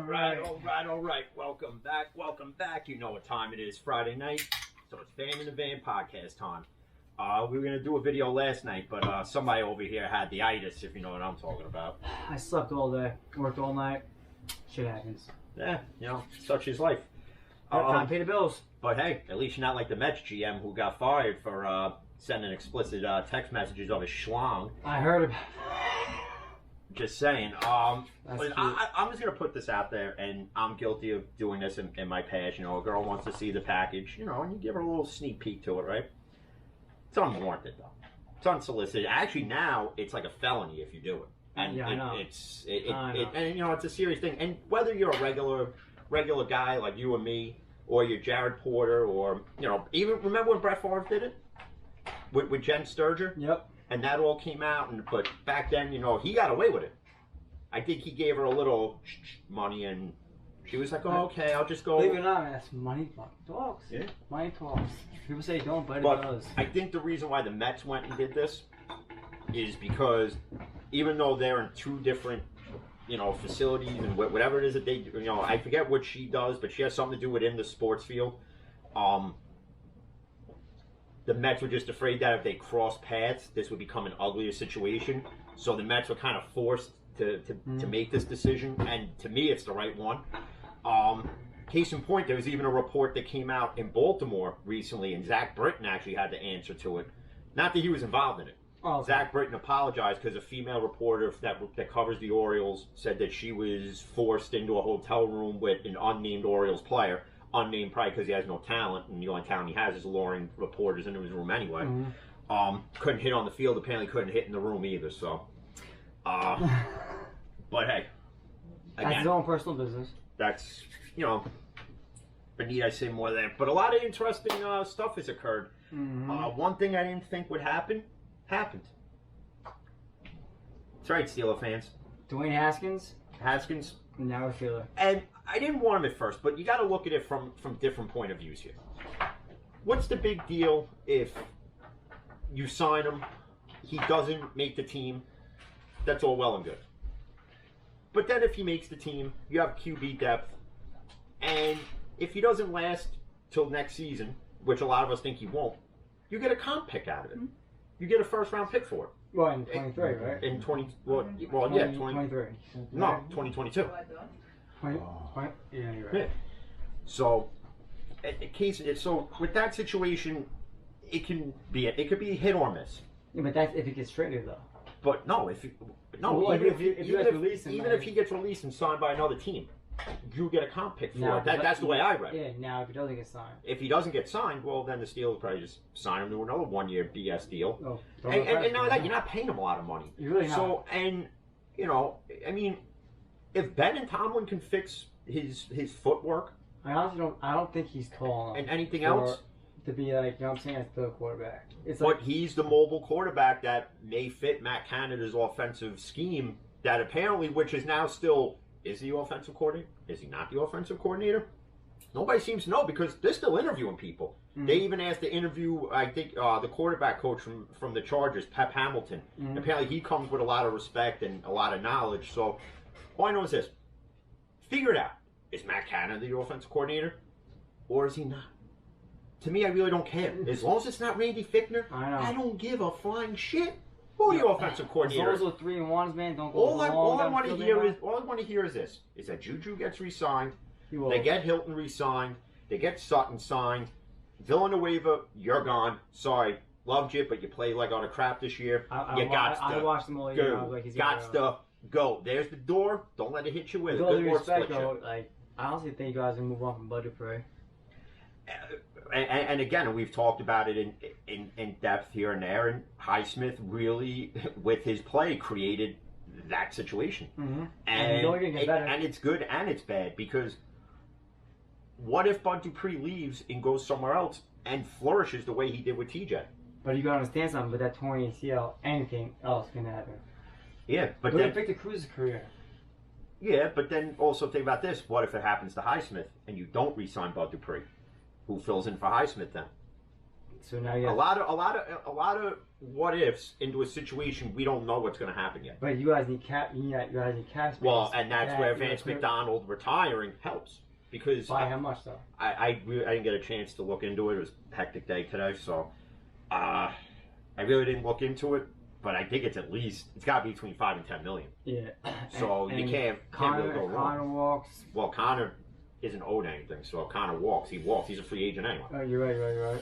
All right. Welcome back. You know what time it is, Friday night. So it's Fan in the Van podcast time. We were going to do a video last night, but somebody over here had the itis, if you know what I'm talking about. I slept all day, worked all night. Shit happens. Yeah, such is life. Time to pay the bills. But hey, at least you're not like the Mets GM who got fired for sending explicit text messages of his schlong. I heard it. Just saying. That's I'm just gonna put this out there, and I'm guilty of doing this in my past. You know, a girl wants to see the package, and you give her a little sneak peek to it, right? It's unwarranted though. It's unsolicited. Actually, now it's like a felony if you do it. And yeah, I know. And it's a serious thing. And whether you're a regular guy like you and me, or you're Jared Porter, or even remember when Brett Favre did it with Jen Sturger? Yep. And that all came out, but back then, he got away with it. I think he gave her a little money, and she was like, "Oh, okay, I'll just go." Believe it or not, man, that's money talks. Yeah. Money talks. People say don't, but it does. I think the reason why the Mets went and did this is because even though they're in two different, facilities and whatever it is that they do, I forget what she does, but she has something to do within the sports field. The Mets were just afraid that if they crossed paths, this would become an uglier situation. So the Mets were kind of forced to make this decision, and to me, it's the right one. Case in point, there was even a report that came out in Baltimore recently, and Zach Britton actually had to answer to it. Not that he was involved in it. Oh, okay. Zach Britton apologized because a female reporter that covers the Orioles said that she was forced into a hotel room with an unnamed Orioles player. Unnamed probably because he has no talent, and the only talent he has is luring reporters into his room anyway. Mm-hmm. Couldn't hit on the field, apparently couldn't hit in the room either, so. But hey. Again, that's his own personal business. That's, but need I say more than that? But a lot of interesting stuff has occurred. Mm-hmm. One thing I didn't think would happen, happened. That's right, Steeler fans. Dwayne Haskins. Now I feel it. And I didn't want him at first, but you got to look at it from different point of views here. What's the big deal if you sign him, he doesn't make the team? That's all well and good. But then if he makes the team, you have QB depth, and if he doesn't last till next season, which a lot of us think he won't, you get a comp pick out of it. You get a first-round pick for it. Well, in 23, right? In 20, 23. No, 2022. Yeah, you're right. Yeah. So, so with that situation, it could be hit or miss. Yeah, but that's if he gets traded, though. But no, even if he gets released and signed by another team, you get a comp pick for it. That's the way I read it. Yeah. Now, if he doesn't get signed, if he doesn't get signed, well, then the Steelers probably just sign him to another one-year BS deal. Oh, and now that you're not paying him a lot of money. You're really not. So, and I mean, if Ben and Tomlin can fix his footwork, I honestly don't think he's tall enough. And anything else to be like, what I'm saying, as the quarterback. But he's the mobile quarterback that may fit Matt Canada's offensive scheme. That apparently, which is now still. Is he the offensive coordinator? Is he not the offensive coordinator? Nobody seems to know because they're still interviewing people. Mm-hmm. They even asked to interview, I think, the quarterback coach from the Chargers, Pep Hamilton. Mm-hmm. Apparently, he comes with a lot of respect and a lot of knowledge. So, all I know is this. Figure it out. Is Matt Canada the offensive coordinator? Or is he not? To me, I really don't care. As long as it's not Randy Fichtner, I don't give a flying shit. Who are your offensive coordinator? As long as 3-1s, man, don't go all I want to hear is this: is that Juju gets re-signed, they get Hilton re-signed, they get Sutton signed, Villanueva, you're gone. Sorry, loved you, but you played like all the crap this year. I watched them all year. Go. There's the door. Don't let it hit you with it. With all due respect, though, I honestly think you guys can move on from Bud Dupree. And again, we've talked about it in depth here and there, and Highsmith really, with his play, created that situation. Mm-hmm. And it's good and it's bad, because what if Bud Dupree leaves and goes somewhere else and flourishes the way he did with TJ? But you gotta understand something, with that torn ACL, anything else can happen. Yeah, but then Victor Cruz's career. Yeah, but then also think about this. What if it happens to Highsmith and you don't re-sign Bud Dupree? Who fills in for Highsmith then? So now you A guys, lot of what ifs into a situation we don't know what's going to happen yet. but you guys need cap. You guys need cap space. Well, and that's where you Vance could- McDonald retiring helps because By how much though? I didn't get a chance to look into it. It was a hectic day today, so I really didn't look into it. But I think it's got to be between 5 and 10 million. Yeah. So you can't really go wrong. Connor walks. Well, Connor isn't owed anything, so if Connor walks, he walks. He's a free agent anyway. Oh, you're right.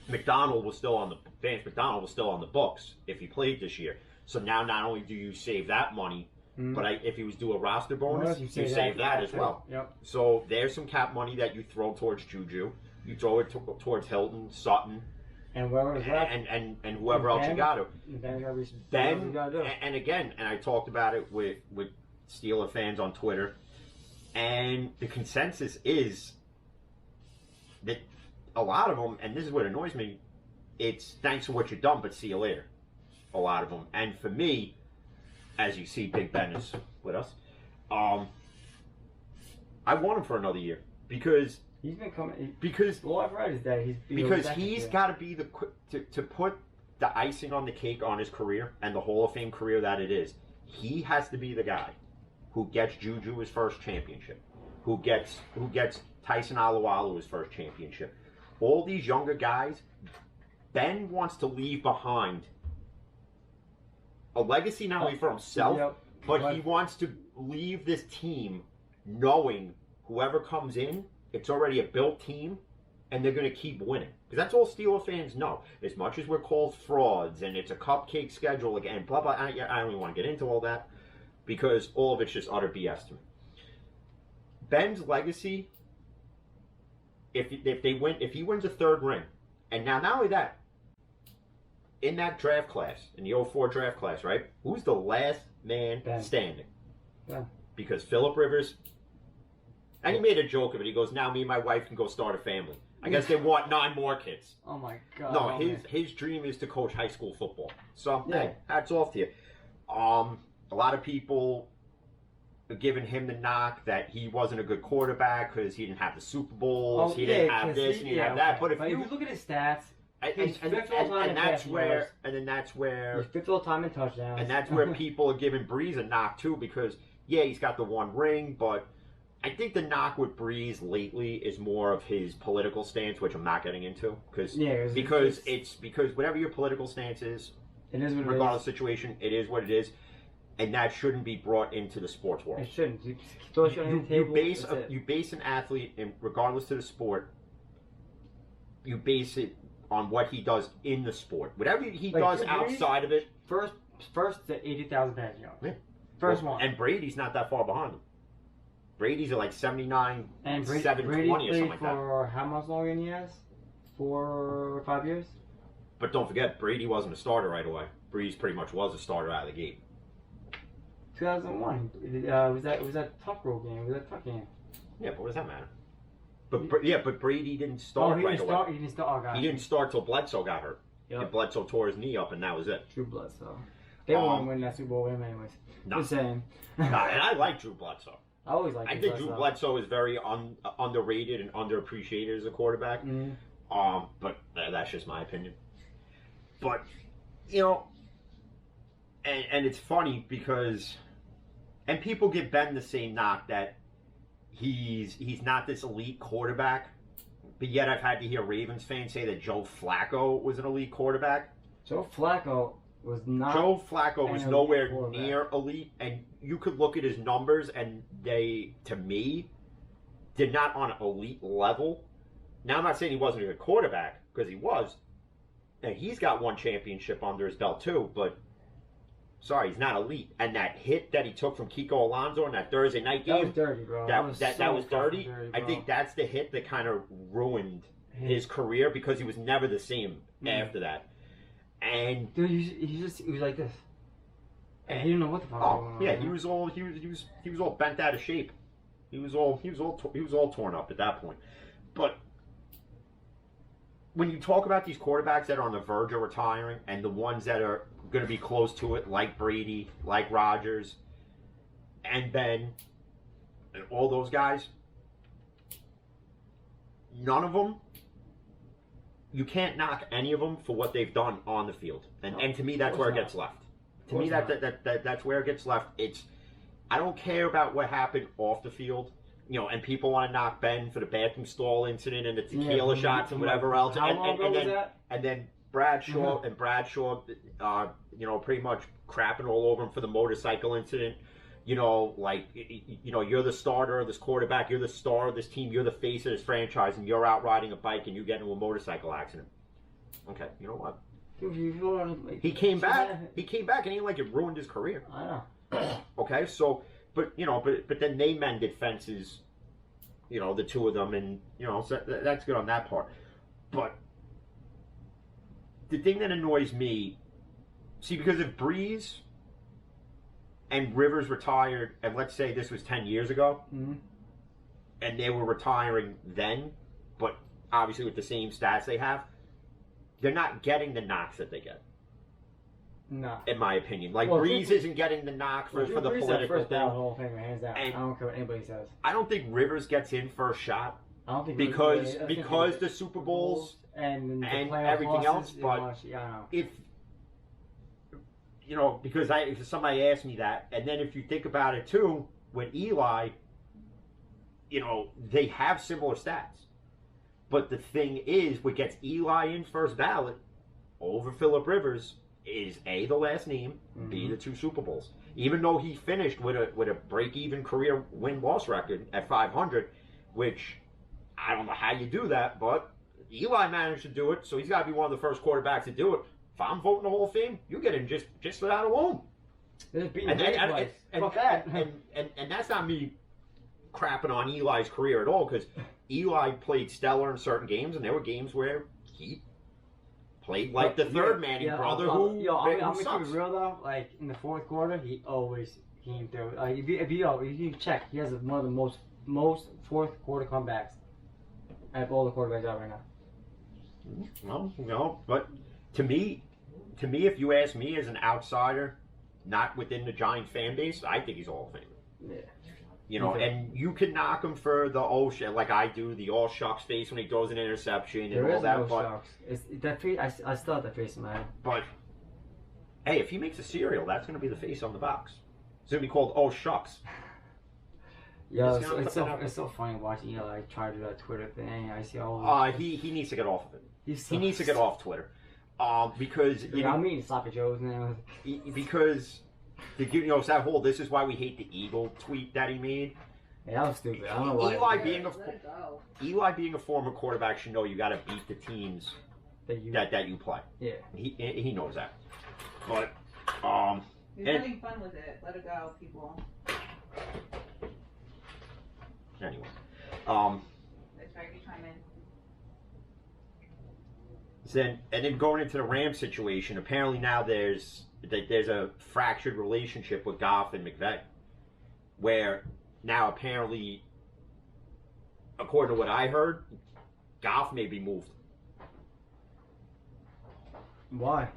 McDonald was still on the Vance McDonald was still on the books if he played this year. So now not only do you save that money, but if he was due a roster bonus, you save that as well. Yep. So there's some cap money that you throw towards Juju. You throw it towards Hilton, Sutton, And whoever's left, and whoever else you got to. then gotta be. Then you gotta do. and again, and I talked about it with Steeler fans on Twitter, and the consensus is that a lot of them, and this is what annoys me, it's thanks for what you've done, but see you later. A lot of them, and for me, as you see, Big Ben is with us. I want him for another year because He's been coming. because All I've read is that he's he's got to be to put the icing on the cake on his career and the Hall of Fame career that it is. He has to be the guy who gets Juju his first championship, who gets Tyson Alualu his first championship. All these younger guys, Ben wants to leave behind a legacy not only for himself, Yep. but he wants to leave this team knowing whoever comes in, it's already a built team, and they're going to keep winning. Because that's all Steeler fans know. As much as we're called frauds, and it's a cupcake schedule again, blah, blah, I don't even want to get into all that, because all of it's just utter BS to me. Ben's legacy, if he wins a third ring, and now not only that, in that draft class, in the 04 draft class, right? Who's the last man Ben. standing? Ben. Because Phillip Rivers, and he made a joke of it. He goes, "Now me and my wife can go start a family." I guess they want 9 more kids. Oh my god. No, his dream is to coach high school football. So Yeah. hey, hats off to you. A lot of people are giving him the knock that he wasn't a good quarterback because he didn't have the Super Bowls, he didn't have this, and he didn't have that. But if you look at his stats, and he's fifth all time in that's passing where yards. and then that's where he's fifth all time in touchdowns. and that's where people are giving Breeze a knock too, because yeah, he's got the one ring, but I think the knock with Breeze lately is more of his political stance, which I'm not getting into, because whatever your political stance is, it is what it regardless of the situation, it is what it is, and that shouldn't be brought into the sports world. It shouldn't. You throw shit on the table. You base an athlete, and regardless to the sport, you base it on what he does in the sport. Whatever he does outside of it. First to 80,000 passing yards. Yeah. First one. And Brady's not that far behind him. Brady's at like 79, And 720 or something like that. for how much longer in years? 4 or 5 years? But don't forget, Brady wasn't a starter right away. Breeze pretty much was a starter out of the gate. 2001. Was that Tuck Roll game? Was that a Tuck game? Yeah, but what does that matter? But Brady didn't start right away. He didn't start. Oh, God. He didn't start till Bledsoe got hurt. Yep. And Bledsoe tore his knee up, and that was it. True blood, so. They won't win that Super Bowl with him anyways. No. Just saying. And I like Drew Bledsoe. I always like I think Drew Bledsoe is very underrated and underappreciated as a quarterback. Mm-hmm. But that's just my opinion. But, you know, and it's funny because, and people give Ben the same knock that he's not this elite quarterback, but yet I've had to hear Ravens fans say that Joe Flacco was an elite quarterback. Joe Flacco was not. Joe Flacco was nowhere quarterback. near elite, and you could look at his numbers, and they, to me, did not on an elite level. Now, I'm not saying he wasn't a good quarterback, because he was, and he's got one championship under his belt too, but sorry, he's not elite. And that hit that he took from Kiko Alonso in that Thursday night game, That was dirty, bro. that was so dirty. fucking I think that's the hit that kind of ruined his career, because he was never the same after that. And dude, he was like this, and he didn't know what the fuck was going on. yeah, he was all bent out of shape. He was all torn up at that point. But when you talk about these quarterbacks that are on the verge of retiring, and the ones that are going to be close to it, like Brady, like Rodgers, and Ben, and all those guys, none of them you can't knock any of them for what they've done on the field, and to me that's where it gets left. To me that's where it gets left. I don't care about what happened off the field. And people want to knock Ben for the bathroom stall incident and the tequila shots and whatever else. How long ago was that? And then Bradshaw pretty much crapping all over him for the motorcycle incident. You're the starter of this quarterback, you're the star of this team, you're the face of this franchise, and you're out riding a bike and you get into a motorcycle accident. Okay, you know what? He came back. He came back, and it ain't like it ruined his career. I know. Okay, so. But then they mended fences, the two of them, and so that's good on that part. But the thing that annoys me, because if Breeze and Rivers retired, and let's say this was 10 years ago, and they were retiring then, but obviously with the same stats they have, they're not getting the knocks that they get. No. In my opinion. Breeze isn't getting the knock for the political thing. Hall of Famer, hands down. I don't care what anybody says. I don't think Rivers gets in first shot. I don't think because the Super Bowls and everything else, but if because somebody asked me that, and then if you think about it too, with Eli, they have similar stats. But the thing is, what gets Eli in first ballot over Phillip Rivers is A, the last name, B, the 2 Super Bowls. Even though he finished with a break-even career win-loss record at 500, which I don't know how you do that, but Eli managed to do it, so he's got to be one of the first quarterbacks to do it. If I'm voting the Hall of Fame, you get in just for that alone. And that's not me crapping on Eli's career at all, because Eli played stellar in certain games, and there were games where he played like the third Manning brother who I'm gonna keep it real though. Like in the fourth quarter, he always came through. If you check, he has one of the most fourth quarter comebacks out of all the quarterbacks out right now. Well, but to me, if you ask me as an outsider, not within the Giant fan base, I think he's Hall of Famer. Yeah. And you can knock him for the like I do, the all shucks face when he throws an interception and all that. Shucks. That face, I still have that face in my head. But hey, if he makes a cereal, that's going to be the face on the box. It's going to be called Oh Shucks. Yeah, it's so funny watching Eli try to do that Twitter thing. I see all. He needs to get off of it. He needs to get off Twitter. Because I'm eating sloppy joes now. Because. That whole "this is why we hate the Eagle" tweet that he made. Yeah, that was stupid. I don't know why. Eli being a former quarterback should know you got to beat the teams that you play. Yeah, he knows that. But he's having fun with it. Let it go, people. Anyway, That's right. You chime in. Then going into the Rams situation, apparently now there's a fractured relationship with Goff and McVay, where now apparently, according to what I heard, Goff may be moved. Why?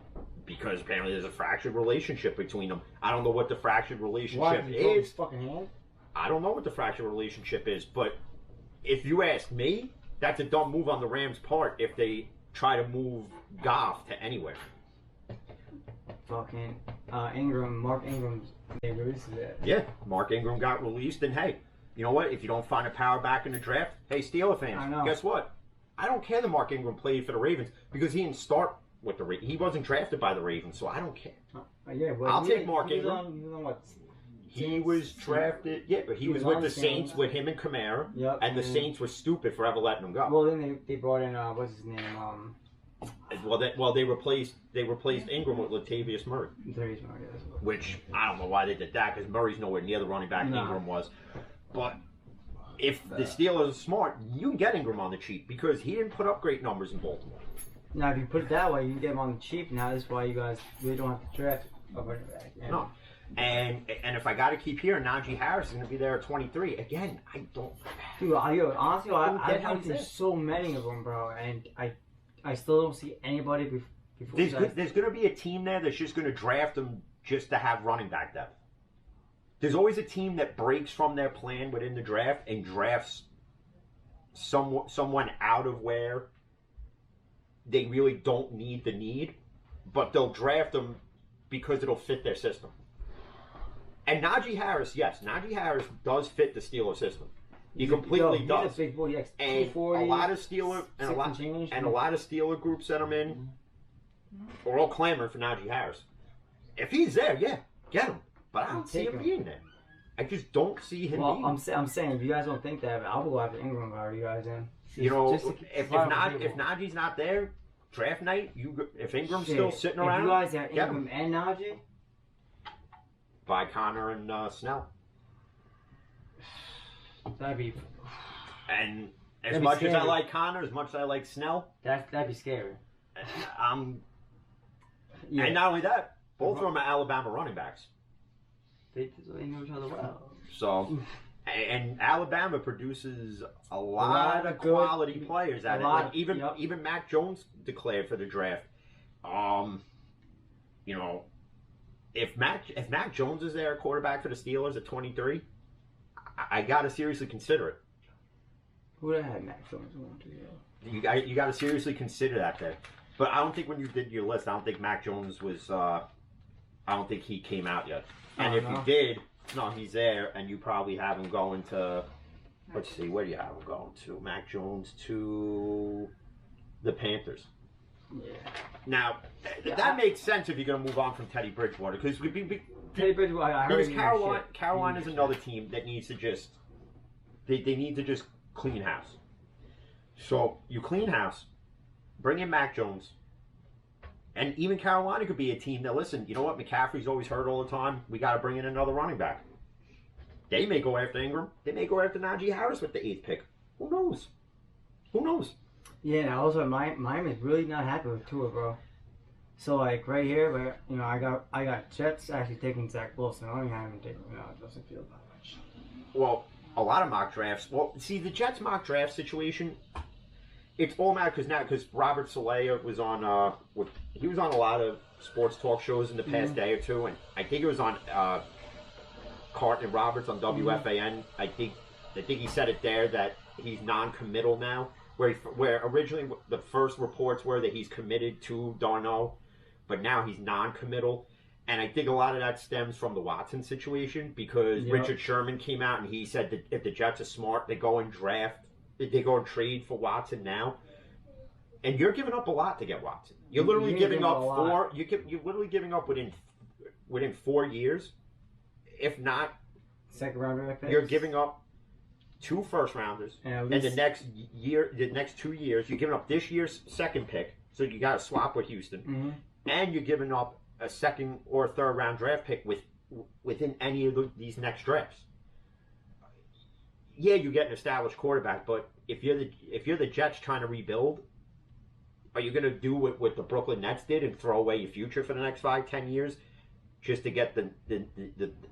Because apparently there's a fractured relationship between them. I don't know what the fractured relationship Why? is. His fucking hand? I don't know what the fractured relationship is, but if you ask me, that's a dumb move on the Rams' part if they try to move Goff to anywhere. Fucking Mark Ingram, they released it. Yeah, Mark Ingram got released, and hey, you know what? If you don't find a power back in the draft, hey, Steeler fans, guess what? I don't care that Mark Ingram played for the Ravens because he didn't start with the Ravens. He wasn't drafted by the Ravens, so I don't care. I'll take Mark Ingram. He was drafted, but he was with the Saints with him and Kamara, and the Saints were stupid for ever letting him go. Well, then they brought in what's his name? They replaced Ingram with Latavius Murray. Which I don't know why they did that because Murray's nowhere near the running back Ingram was. But if the Steelers are smart, you can get Ingram on the cheap because he didn't put up great numbers in Baltimore. Now, if you put it that way, you can get him on the cheap. Now, that's why you guys really don't have to draft a running back. No. And if I got to keep hearing Najee Harris is going to be there at 23, again, I don't. Dude, honestly, I've seen so many of them, bro, and I still don't see anybody before. There's going to be a team there that's just going to draft them just to have running back depth. There's always a team that breaks from their plan within the draft and drafts someone out of where they really don't need the need, but they'll draft them because it'll fit their system. And Najee Harris, yes, Najee Harris does fit the Steelers system. He completely does. He's a big boy. He has And 240, a lot of Steeler and a lot of Steeler groups that I'm in are all clamoring for Najee Harris. If he's there, yeah, get him. But I don't see him being there. I just don't see him being there. I'm saying, if you guys don't think that, I'll go after Ingram. Are you guys in? You know, if Najee's not there, draft night, if Ingram's still sitting around, if you guys have Ingram and Najee, buy Connor and Snell. That'd be. And as much as I like Connor, as much as I like Snell, that'd be scary. Yeah. And not only that, both of them are Alabama running backs. They know each other well. So, and Alabama produces a lot of quality players at it. Like even Mac Jones declared for the draft. You know, if Mac Jones is there, quarterback for the Steelers at 23, I got to seriously consider it. Who would have had Mac Jones? You got to seriously consider that there. But I don't think when you did your list, I don't think Mac Jones was. I don't think he came out yet. And if he did, no, he's there, and you probably have him going to. Let's see, where do you have him going to? Mac Jones to the Panthers. Yeah. Now, that makes sense if you're going to move on from Teddy Bridgewater, because Teddy Bridgewater. Carolina's another team that needs to just they need to just clean house. So you clean house, bring in Mac Jones, and even Carolina could be a team that, listen, you know what, McCaffrey's always hurt all the time. We got to bring in another running back. They may go after Ingram. They may go after Najee Harris with the 8th pick. Who knows? Who knows? Yeah, and also Miami's really not happy with Tua, bro. So like right here, but you know, I got Jets actually taking Zach Wilson. I don't even have him taking Justin Fields that much. Well, a lot of mock drafts. Well, see, the Jets mock draft situation, it's all mad because Robert Saleh was on he was on a lot of sports talk shows in the past day or two, and I think it was on Carton and Roberts on WFAN. I think he said it there that he's non-committal now. Where originally the first reports were that he's committed to Darnold, but now he's non-committal. And I think a lot of that stems from the Watson situation, because Richard Sherman came out and he said that if the Jets are smart, they go and trade for Watson now. And you're giving up a lot to get Watson. You're literally giving up you're literally giving up within 4 years, if not second round draft picks. You're giving up 2 first rounders, and the next 2 years, you're giving up this year's second pick, so you got to swap with Houston, and you're giving up a second or third round draft pick within any of these next drafts. Yeah, you get an established quarterback, but if you're the Jets trying to rebuild, are you going to do what the Brooklyn Nets did and throw away your future for the next 5-10 years? Just to get the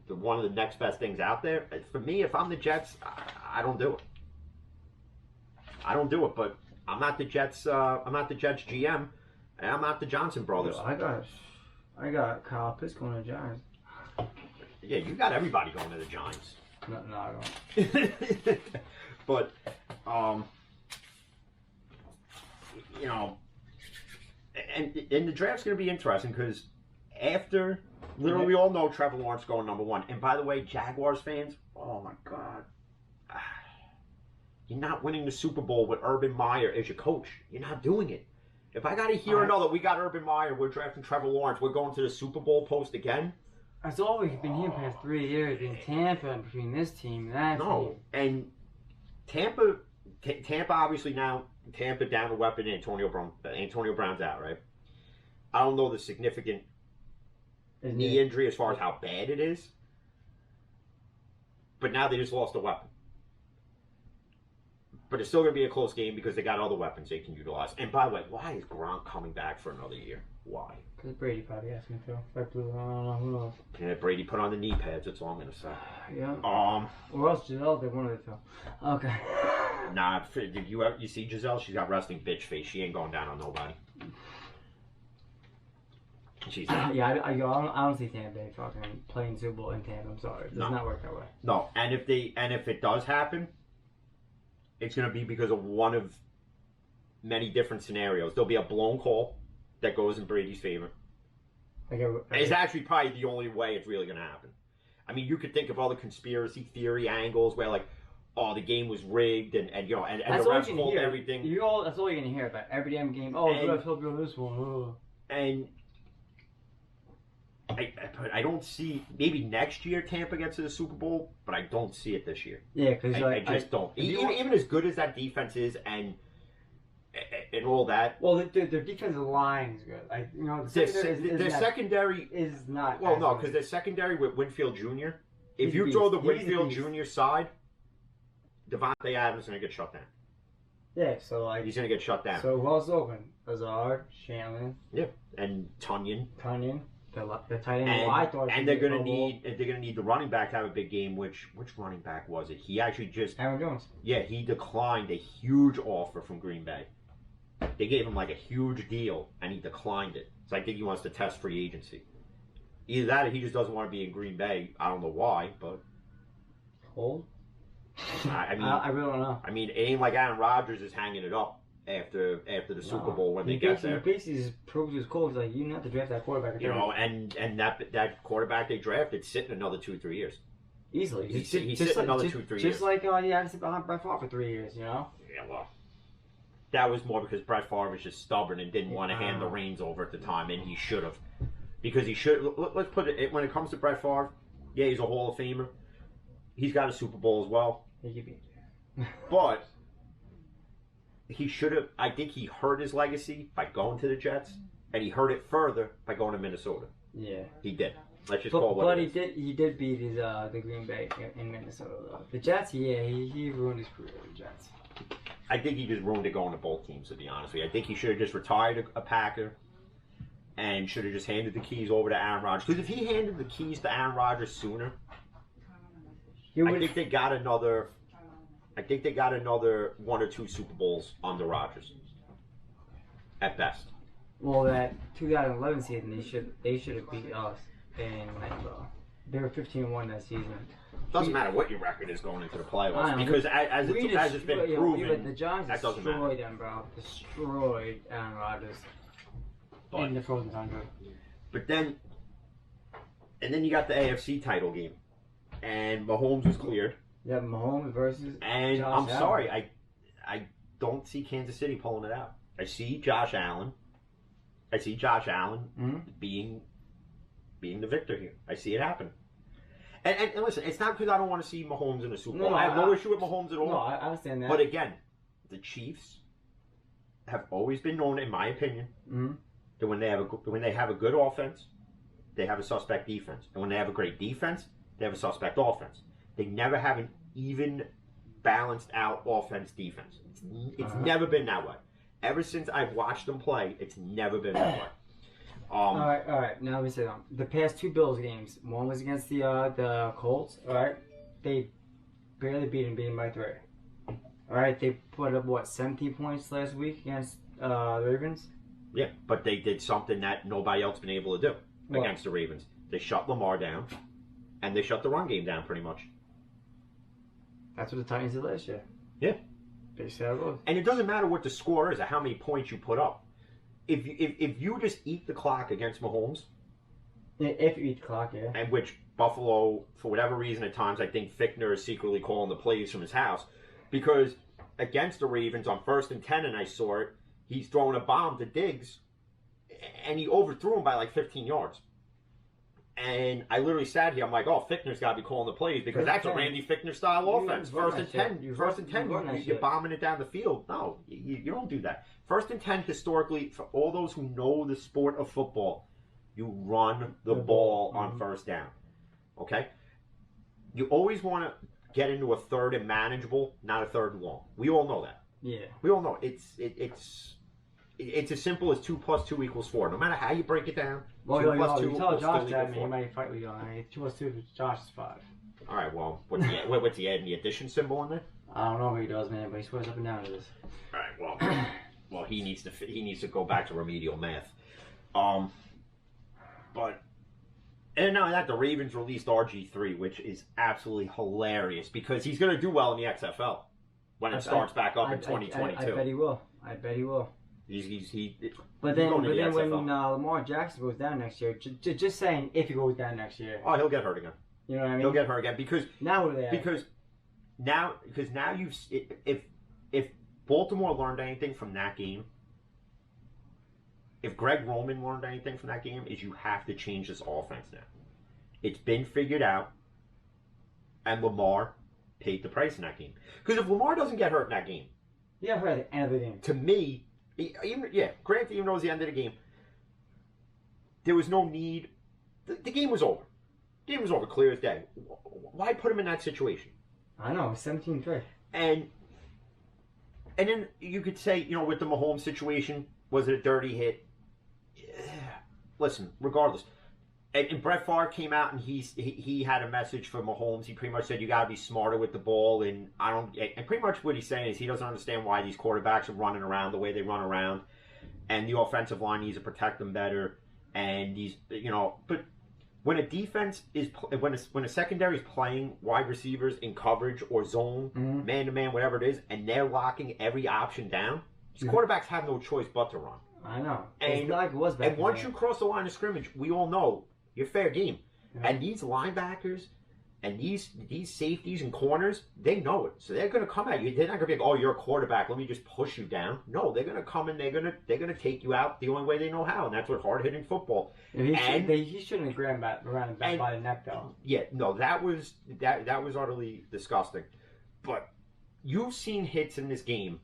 one of the next best things out there. For me, if I'm the Jets, I don't do it. I don't do it. But I'm not the Jets. I'm not the Jets GM, and I'm not the Johnson brothers. I got Kyle Pitts going to the Giants. Yeah, you got everybody going to the Giants. No, I don't. But you know, and the draft's going to be interesting because after. Literally, we all know Trevor Lawrence going number 1. And by the way, Jaguars fans, oh my God. You're not winning the Super Bowl with Urban Meyer as your coach. You're not doing it. If I got to hear another, we got Urban Meyer, we're drafting Trevor Lawrence, we're going to the Super Bowl post again. That's all we've been here past 3 years in Tampa, between this team and that team. And Tampa obviously now, Tampa down a weapon, Antonio Brown's out, right? I don't know the significant knee injury as far as how bad it is, but now they just lost a weapon. But it's still going to be a close game because they got other weapons they can utilize. And by the way, why is Gronk coming back for another year? Why? Because Brady probably asked me to. I don't know, who knows? Yeah, Brady put on the knee pads, that's all I'm going to say. Yeah. Or else Giselle did one of the two. Okay. Nah, did you see Giselle? She's got resting bitch face. She ain't going down on nobody. She's not. Yeah, I don't see Tampa Bay fucking playing Super Bowl in Tampa. I'm sorry, it does not work that way. No, and if it does happen, it's going to be because of one of many different scenarios. There'll be a blown call that goes in Brady's favor. It's actually probably the only way it's really going to happen. I mean, you could think of other conspiracy theory angles where, like, oh, the game was rigged, and the refs called everything. That's all you're gonna hear about every damn game. Oh, the refs helped you on this one. Oh. And I don't see, maybe next year Tampa gets to the Super Bowl, but I don't see it this year. Yeah, because I just don't. Even as good as that defense is, and all that. Well, their defensive line is good. Like, you know, their secondary is not. Well, no, because their secondary with Winfield Jr. If you throw the Winfield Jr. side, Devontae Adams is going to get shut down. Yeah, so like he's going to get shut down. So who else is open? Lazard, Shanlin. Yeah, and Tunyon. The tight end. And they're going to need the running back to have a big game. Which running back was it? He actually just Aaron Jones. Yeah, he declined a huge offer from Green Bay. They gave him like a huge deal, and he declined it. So I think he wants to test free agency. Either that, or he just doesn't want to be in Green Bay. I don't know why, but cold. I mean, I really don't know. I mean, it ain't like Aaron Rodgers is hanging it up after the Super Bowl when they get there. He basically just proved his coach, like, you have to draft that quarterback. You know, and that quarterback they drafted sit in another 2-3 years. Easily. He's sitting another 2-3 years. Just like he had to sit behind Brett Favre for 3 years, you know? Yeah, well, that was more because Brett Favre was just stubborn and didn't want to hand the reins over at the time, and he should have. Because he should. Let's put it, when it comes to Brett Favre, yeah, he's a Hall of Famer. He's got a Super Bowl as well. But he should have. I think he hurt his legacy by going to the Jets, and he hurt it further by going to Minnesota. Yeah, he did. Let's just call it what it is. He did beat his the Green Bay in Minnesota though. The Jets, he ruined his career with the Jets. I think he just ruined it going to both teams, to be honest with you. I think he should have just retired a Packer and should have just handed the keys over to Aaron Rodgers. Because if he handed the keys to Aaron Rodgers sooner, I think they got another 1 or 2 Super Bowls under Rodgers, at best. Well, that 2011 season, they should have beat us, and they were 15-1 that season. Doesn't matter what your record is going into the playoffs, because as it's been proven, the Giants that doesn't destroyed matter. them, bro. Destroyed Aaron Rodgers in the frozen tundra. But then you got the AFC title game, and Mahomes was cleared. Yeah, Mahomes versus. And Josh I'm Allen. sorry, I don't see Kansas City pulling it out. I see Josh Allen being the victor here. I see it happen. And listen, it's not because I don't want to see Mahomes in the Super Bowl. I have no issue with Mahomes at all. No, I understand that. But again, the Chiefs have always been known, in my opinion, that when they have a good offense, they have a suspect defense, and when they have a great defense, they have a suspect offense. They never have an even, balanced out offense defense. It's never been that way. Ever since I've watched them play, it's never been that way. All right. Now let me say that. The past 2 Bills games, one was against the Colts. All right, they barely beat them by 3. All right, they put up 17 points last week against the Ravens. Yeah, but they did something that nobody else been able to do against the Ravens. They shut Lamar down, and they shut the run game down pretty much. That's what the Titans did last year. Yeah. Basically how it was. And it doesn't matter what the score is or how many points you put up. If you just eat the clock against Mahomes, if you eat the clock, yeah. And which Buffalo, for whatever reason, at times I think Fichtner is secretly calling the plays from his house, because against the Ravens on 1st and 10, and I saw it, he's throwing a bomb to Diggs, and he overthrew him by like 15 yards. And I literally sat here. I'm like, oh, Fichtner's got to be calling the plays because that's a Randy Fichtner style offense. 1st and 10, you're bombing it down the field. No, you don't do that. 1st and 10, historically, for all those who know the sport of football, you run the ball on 1st down. Okay? You always want to get into a 3rd and manageable, not a 3rd and long. We all know that. Yeah. We all know it's as simple as 2 + 2 = 4. No matter how you break it down, 2 + 2 you tell will Josh still that, equal he 4. might fight with you on it. 2 + 2 for Josh is 5. All right, well, what's he adding the addition symbol in there? I don't know what he does, man, but he swears up and down to this. All right, well, he needs to go back to remedial math. But and now that the Ravens released RG3, which is absolutely hilarious because he's going to do well in the XFL when it starts back up in 2022. I bet he will. I bet he will. He But he's then, going to the when XFL. Lamar Jackson goes down next year, just saying, if he goes down next year, Oh, he'll get hurt again. you know what I mean? He'll get hurt again because Now what are they at? because now if Baltimore learned anything from that game, if Greg Roman learned anything from that game, is you have to change this offense now. It's been figured out, and Lamar paid the price in that game. Because if Lamar doesn't get hurt in that game, Yeah, heard at the end of the game. to me, granted, even though it was the end of the game, there was no need. The game was over. The game was over, clear as day. Why put him in that situation? I know, 17-3. And then you could say, with the Mahomes situation, was it a dirty hit? Listen, regardless. And Brett Favre came out and he had a message for Mahomes. He pretty much said you got to be smarter with the ball, and pretty much what he's saying is he doesn't understand why these quarterbacks are running around the way they run around, and the offensive line needs to protect them better. And but when a defense is when a secondary is playing wide receivers in coverage or zone, man to man, whatever it is, and they're locking every option down, these quarterbacks have no choice but to run. I know. And, it's not like it was back and once you cross the line of scrimmage, we all know you're fair game. Yeah. And these linebackers and these safeties and corners, they know it. So they're going to come at you. They're not going to be like, oh, you're a quarterback, let me just push you down. No, they're going to come and they're going to take you out the only way they know how, and that's with hard-hitting football. He shouldn't have grabbed around by the neck, though. Yeah, no, that was utterly disgusting. But you've seen hits in this game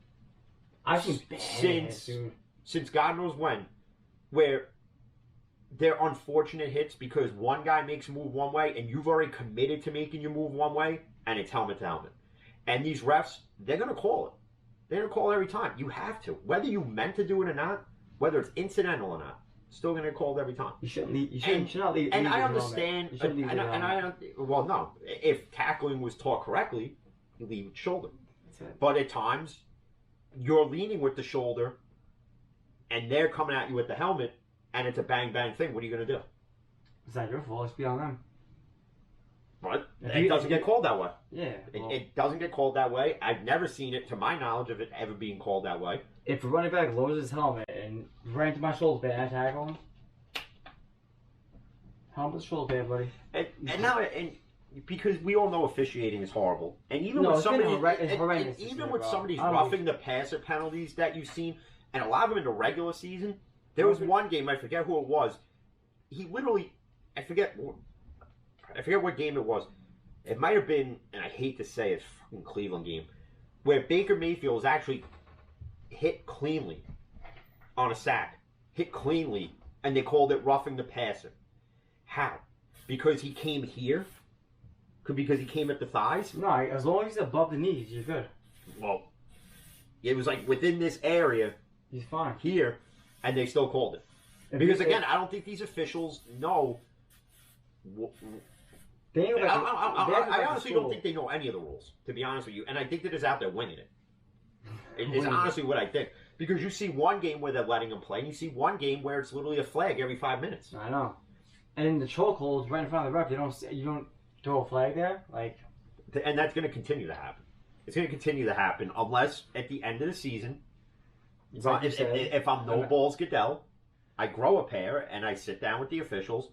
I've seen bad hits, dude. since God knows when, where they're unfortunate hits because one guy makes a move one way and you've already committed to making your move one way, and it's helmet to helmet. And these refs, they're going to call it. They're going to call it every time. You have to. Whether you meant to do it or not, whether it's incidental or not, still going to get called every time. You shouldn't leave. You should not leave. And leave I your understand. helmet. You shouldn't leave your helmet. I don't. Well, no. If tackling was taught correctly, you leave with shoulder. That's it. But at times, you're leaning with the shoulder, and they're coming at you with the helmet, and it's a bang bang thing. What are you going to do? It's not your fault. It's beyond them. But If it you- doesn't get called that way. Yeah. Well, It doesn't get called that way. I've never seen it, to my knowledge, of it ever being called that way. if a running back lowers his helmet and ran to my shoulder pad and I tackle him, helmet to shoulder pad, buddy. And now, because we all know officiating is horrible, and even No, with it's some of been these, horrendous and this even year, with bro. some of these I don't roughing the passer penalties that you've seen, and a lot of them in the regular season, there was one game, I forget who it was. He literally, I forget what game it was. It might have been, and I hate to say it, fucking Cleveland game, where Baker Mayfield was actually hit cleanly on a sack, hit cleanly, and they called it roughing the passer. How? Because he came here? Because he came at the thighs? No, as long as he's above the knees, you're good. Well, it was like within this area He's fine. here, and they still called it. If Because he- again, I don't think these officials know. they ain't like- I like honestly the don't school. think they know any of the rules, to be honest with you. And I think they're just out there winging it. It's Winging it. honestly what I think. Because you see one game where they're letting them play, and you see one game where it's literally a flag every 5 minutes. I know. And in the chokeholds right in front of the ref, you don't throw a flag there. Like, And that's going to continue to happen. It's going to continue to happen unless at the end of the season, like you said, if I'm no balls Goodell, I grow a pair and I sit down with the officials,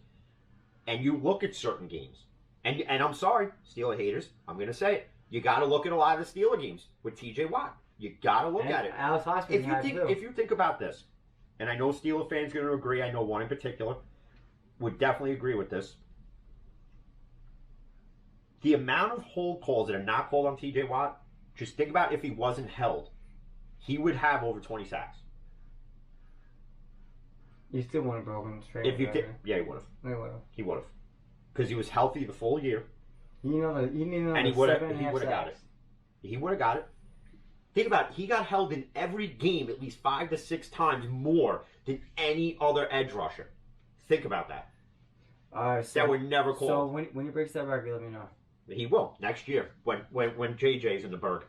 and you look at certain games. And I'm sorry, Steeler haters, I'm going to say it. You got to look at a lot of the Steeler games with T.J. Watt. You got to look and at it. Alex Hoskins If you think about this, and I know Steeler fans are going to agree, I know one in particular would definitely agree with this. The amount of hold calls that are not called on T.J. Watt, just think about if he wasn't held, he would have over 20 sacks. You still want to broken straight. If you did, yeah, he would have. He would have, because he was healthy the full year, You need another and he would have. 7.5 He would have got it. He would have got it. Think about it. He got held in every game at least 5 to 6 times more than any other edge rusher. Think about that. Alright, so, That were never called. so when he breaks that record, let me know. He will next year when JJ's in the Berg,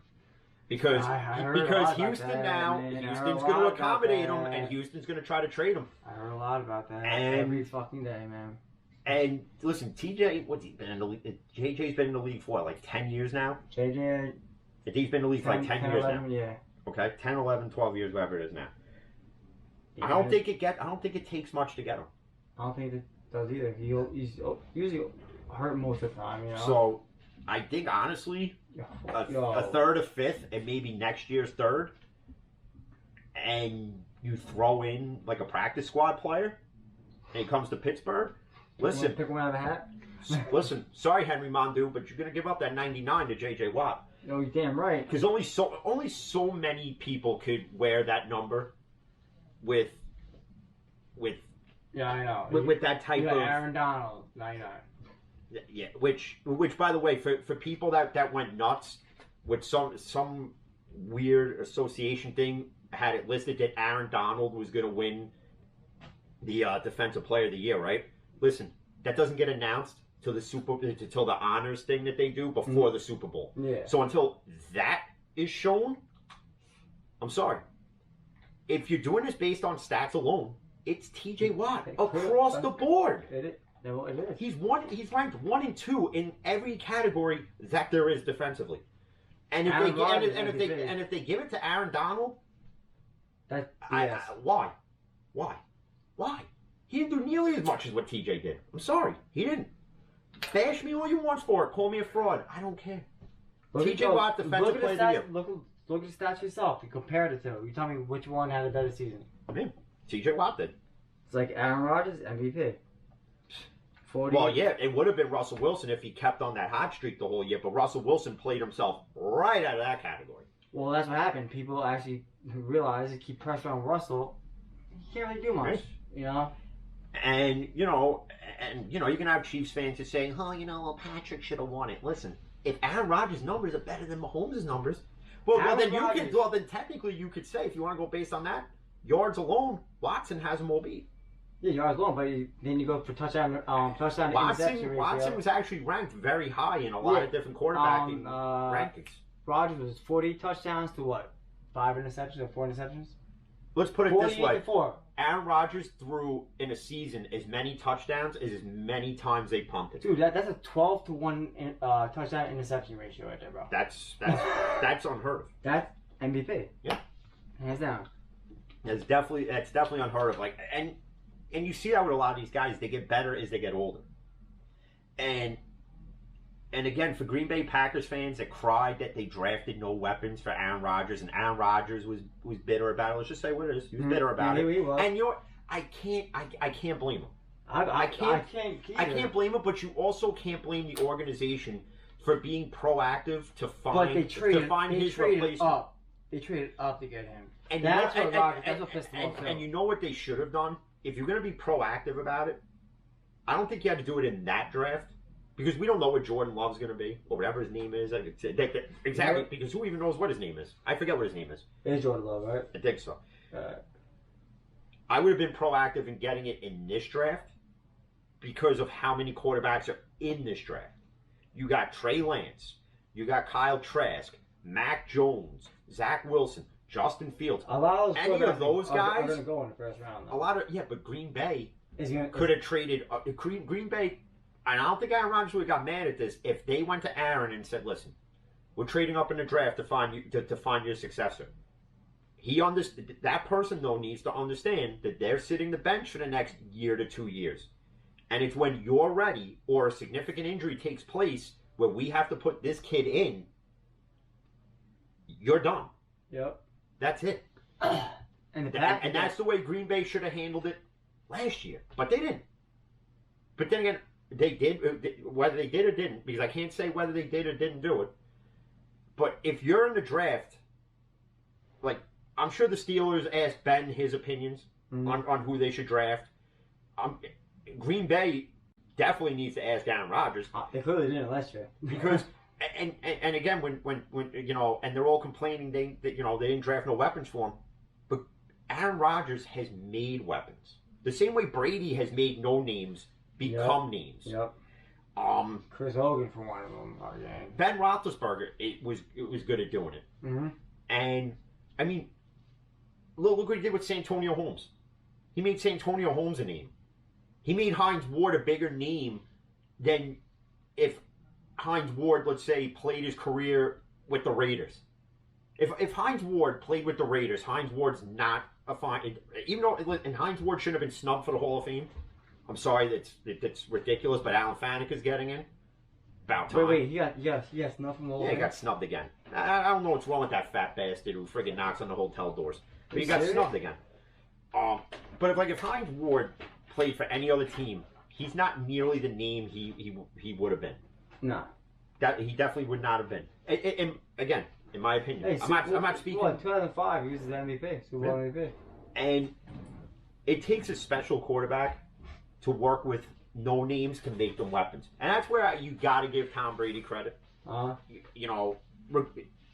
because I heard a lot about Houston that, now man. I heard Houston's a going to lot about accommodate him, that. and Houston's going to try to trade him. I heard a lot about that And- every fucking day, man. And listen, TJ, what's he been in the league? JJ's been in the league for what, like 10 years now. JJ, He's been in the league for like 10 years now. 11, yeah. Okay, 10, 11, 12 years, whatever it is now. I don't think it takes much to get him. I don't think it does either. He's usually hurt most of the time, you know. So, I think honestly, a third, a fifth, and maybe next year's third, and you throw in like a practice squad player, and he comes to Pittsburgh. Listen, pick one out of a hat. listen. Sorry, Henry Mondu, but you're gonna give up that 99 to J.J. Watt. No, you're damn right. Because only so many people could wear that number with Yeah, I know. with that type of Aaron Donald, 99. yeah. Which by the way, for people that went nuts with some weird association thing had it listed that Aaron Donald was going to win the Defensive Player of the Year, right? Listen, that doesn't get announced till the honors thing that they do before the Super Bowl. Yeah. So until that is shown, I'm sorry. If you're doing this based on stats alone, it's T.J. Watt across the board. It is. He's ranked 1 and 2 in every category that there is defensively. And if they give it to Aaron Donald, why? He didn't do nearly as much as what TJ did. I'm sorry, he didn't. Bash me all you want for it. Call me a fraud. I don't care. TJ Watt, defensive player of the year. Look at the stats yourself. You compare the two. You tell me which one had a better season. I mean, TJ Watt did. It's like Aaron Rodgers, MVP. 40. Well, yeah, it would have been Russell Wilson if he kept on that hot streak the whole year, but Russell Wilson played himself right out of that category. Well, that's what happened. People actually realize they keep pressure on Russell. He can't really do much, Right. you know? And you can have Chiefs fans just saying, Patrick should have won it. Listen, if Aaron Rodgers' numbers are better than Mahomes' numbers, then technically you could say, if you want to go based on that, yards alone, Watson has them all beat. Yeah, yards alone, but then you go for touchdown interception ratio. Watson was actually ranked very high in a lot of different quarterbacking rankings. Rodgers was 40 touchdowns to what? 5 interceptions or 4 interceptions? Let's put it this way. 4. Aaron Rodgers threw in a season as many touchdowns as many times they punted. Dude, that's a 12 to 1 touchdown interception ratio right there, bro. That's unheard of. That's MVP. Yeah. Hands down. That's definitely unheard of. Like and you see that with a lot of these guys, they get better as they get older. And again, for Green Bay Packers fans that cried that they drafted no weapons for Aaron Rodgers, and Aaron Rodgers was bitter about it. Let's just say what it is. He was bitter about it. He was. And I can't blame him. I can't blame him, but you also can't blame the organization for being proactive to find his replacement. They traded up to get him. And that's what pissed them off. And you know what they should have done? If you're going to be proactive about it, I don't think you had to do it in that draft. Because we don't know what Jordan Love's going to be, or whatever his name is. Exactly, because who even knows what his name is? I forget what his name is. It is Jordan Love, right? I think so. I would have been proactive in getting it in this draft because of how many quarterbacks are in this draft. You got Trey Lance. You got Kyle Trask, Mac Jones, Zach Wilson, Justin Fields. A lot of those guys are going to go in the first round. But Green Bay could have traded. Green Bay. And I don't think Aaron Rodgers would have got mad at this if they went to Aaron and said, "Listen, we're trading up in the draft to find you to find your successor." That person though needs to understand that they're sitting the bench for the next year to 2 years, and it's when you're ready or a significant injury takes place where we have to put this kid in. You're done. Yep. That's it. And that's the way Green Bay should have handled it last year, but they didn't. But then again. They did, whether they did or didn't, because I can't say whether they did or didn't do it. But if you're in the draft, like, I'm sure the Steelers asked Ben his opinions on who they should draft. Green Bay definitely needs to ask Aaron Rodgers. They clearly didn't last year. Because, and again, when and they're all complaining they didn't draft no weapons for him. But Aaron Rodgers has made weapons. The same way Brady has made no names become names. Yep. Chris Hogan for one of them. Ben Roethlisberger, it was good at doing it. Mm-hmm. And I mean, look what he did with Santonio Holmes. He made Santonio Holmes a name. He made Hines Ward a bigger name than if Hines Ward, let's say, played his career with the Raiders. If Hines Ward played with the Raiders, Hines Ward's not a fine. Even though and Hines Ward shouldn't have been snubbed for the Hall of Fame. I'm sorry, that's ridiculous. But Alan Faneca's getting in. About time. Wait, he got nothing more. Yeah, he got snubbed again. I don't know what's wrong with that fat bastard who friggin' knocks on the hotel doors. But he got snubbed again. But if Hines Ward played for any other team, he's not nearly the name he would have been. No. That he definitely would not have been. And again, in my opinion, Hey, I'm not speaking. What, 2005, he was the MVP, Super Bowl MVP. And it takes a special quarterback to work with no names to make them weapons, and that's where you got to give Tom Brady credit. You know,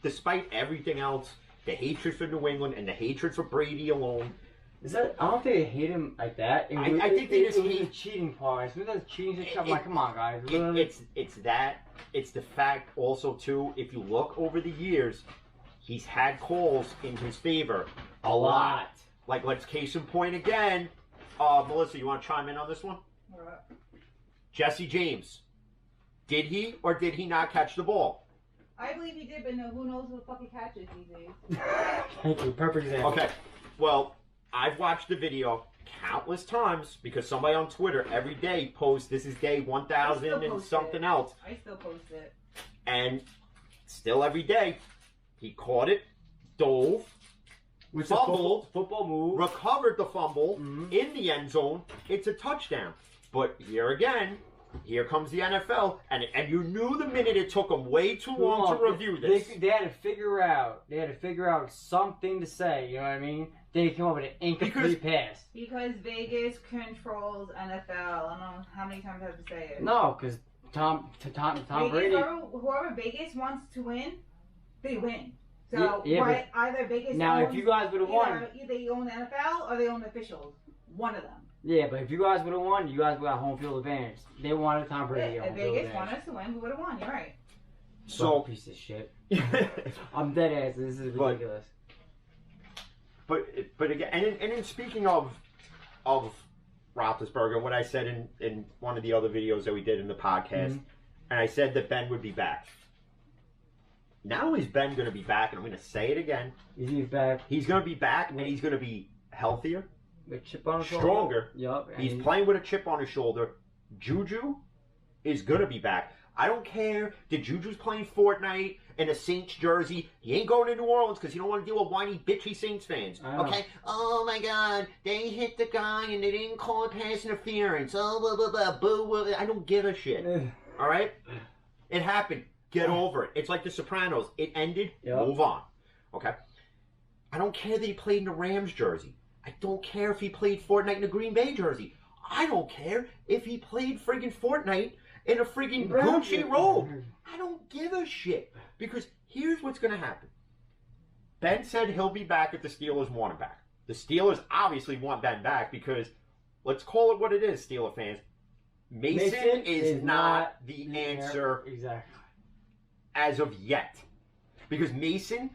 despite everything else, the hatred for New England and the hatred for Brady alone. Is that? I don't think they hate him like that. I think they just hate the cheating part. As soon as that's cheating, I'm like, come on, guys. It's that. It's the fact also too. If you look over the years, he's had calls in his favor a lot. Like let's case in point again. Melissa, you want to chime in on this one? What? Jesse James, did he or did he not catch the ball? I believe he did, but no, who knows what fucking catches these days? Thank you. Perfect example. Okay. Well, I've watched the video countless times because somebody on Twitter every day posts this is day 1000 and something else. I still post it. And still every day, he caught it, dove, fumbled, football move, recovered the fumble in the end zone. It's a touchdown. But here again, here comes the NFL, and you knew the minute it took them way too long to review this. They had to figure out something to say. You know what I mean? Then he came up with an incomplete pass. Because Vegas controls NFL. I don't know how many times I have to say it. No, because Tom Vegas, Brady. Whoever Vegas wants to win, they win. So yeah, either Vegas now owns, if you guys would have won, either they own the NFL or they own the officials. One of them. Yeah, but if you guys would have won, you guys would have home field advantage. They wanted Tom Brady. If Vegas wanted us to win, we would have won. You're right. So piece of shit. I'm dead ass. This is ridiculous. But again, and in speaking of Roethlisberger, what I said in one of the other videos that we did in the podcast, and I said that Ben would be back. Not only is Ben going to be back, and I'm going to say it again, He's back. He's going to be back, and he's going to be healthier, with chip on his shoulder. stronger. Yup. He's playing with a chip on his shoulder. Juju is going to be back. I don't care that Juju's playing Fortnite in a Saints jersey. He ain't going to New Orleans because he don't want to deal with whiny, bitchy Saints fans. Okay? Oh, my God. They hit the guy and they didn't call it pass interference. Oh, blah, blah, blah. Boo, blah. I don't give a shit. All right? It happened. Get over it. It's like The Sopranos. It ended. Yep. Move on. Okay? I don't care that he played in the Rams jersey. I don't care if he played Fortnite in a Green Bay jersey. I don't care if he played friggin' Fortnite in a friggin' Gucci robe. I don't give a shit. Because here's what's going to happen. Ben said he'll be back if the Steelers want him back. The Steelers obviously want Ben back because, let's call it what it is, Steeler fans. Mason is not the answer exactly as of yet. Because Mason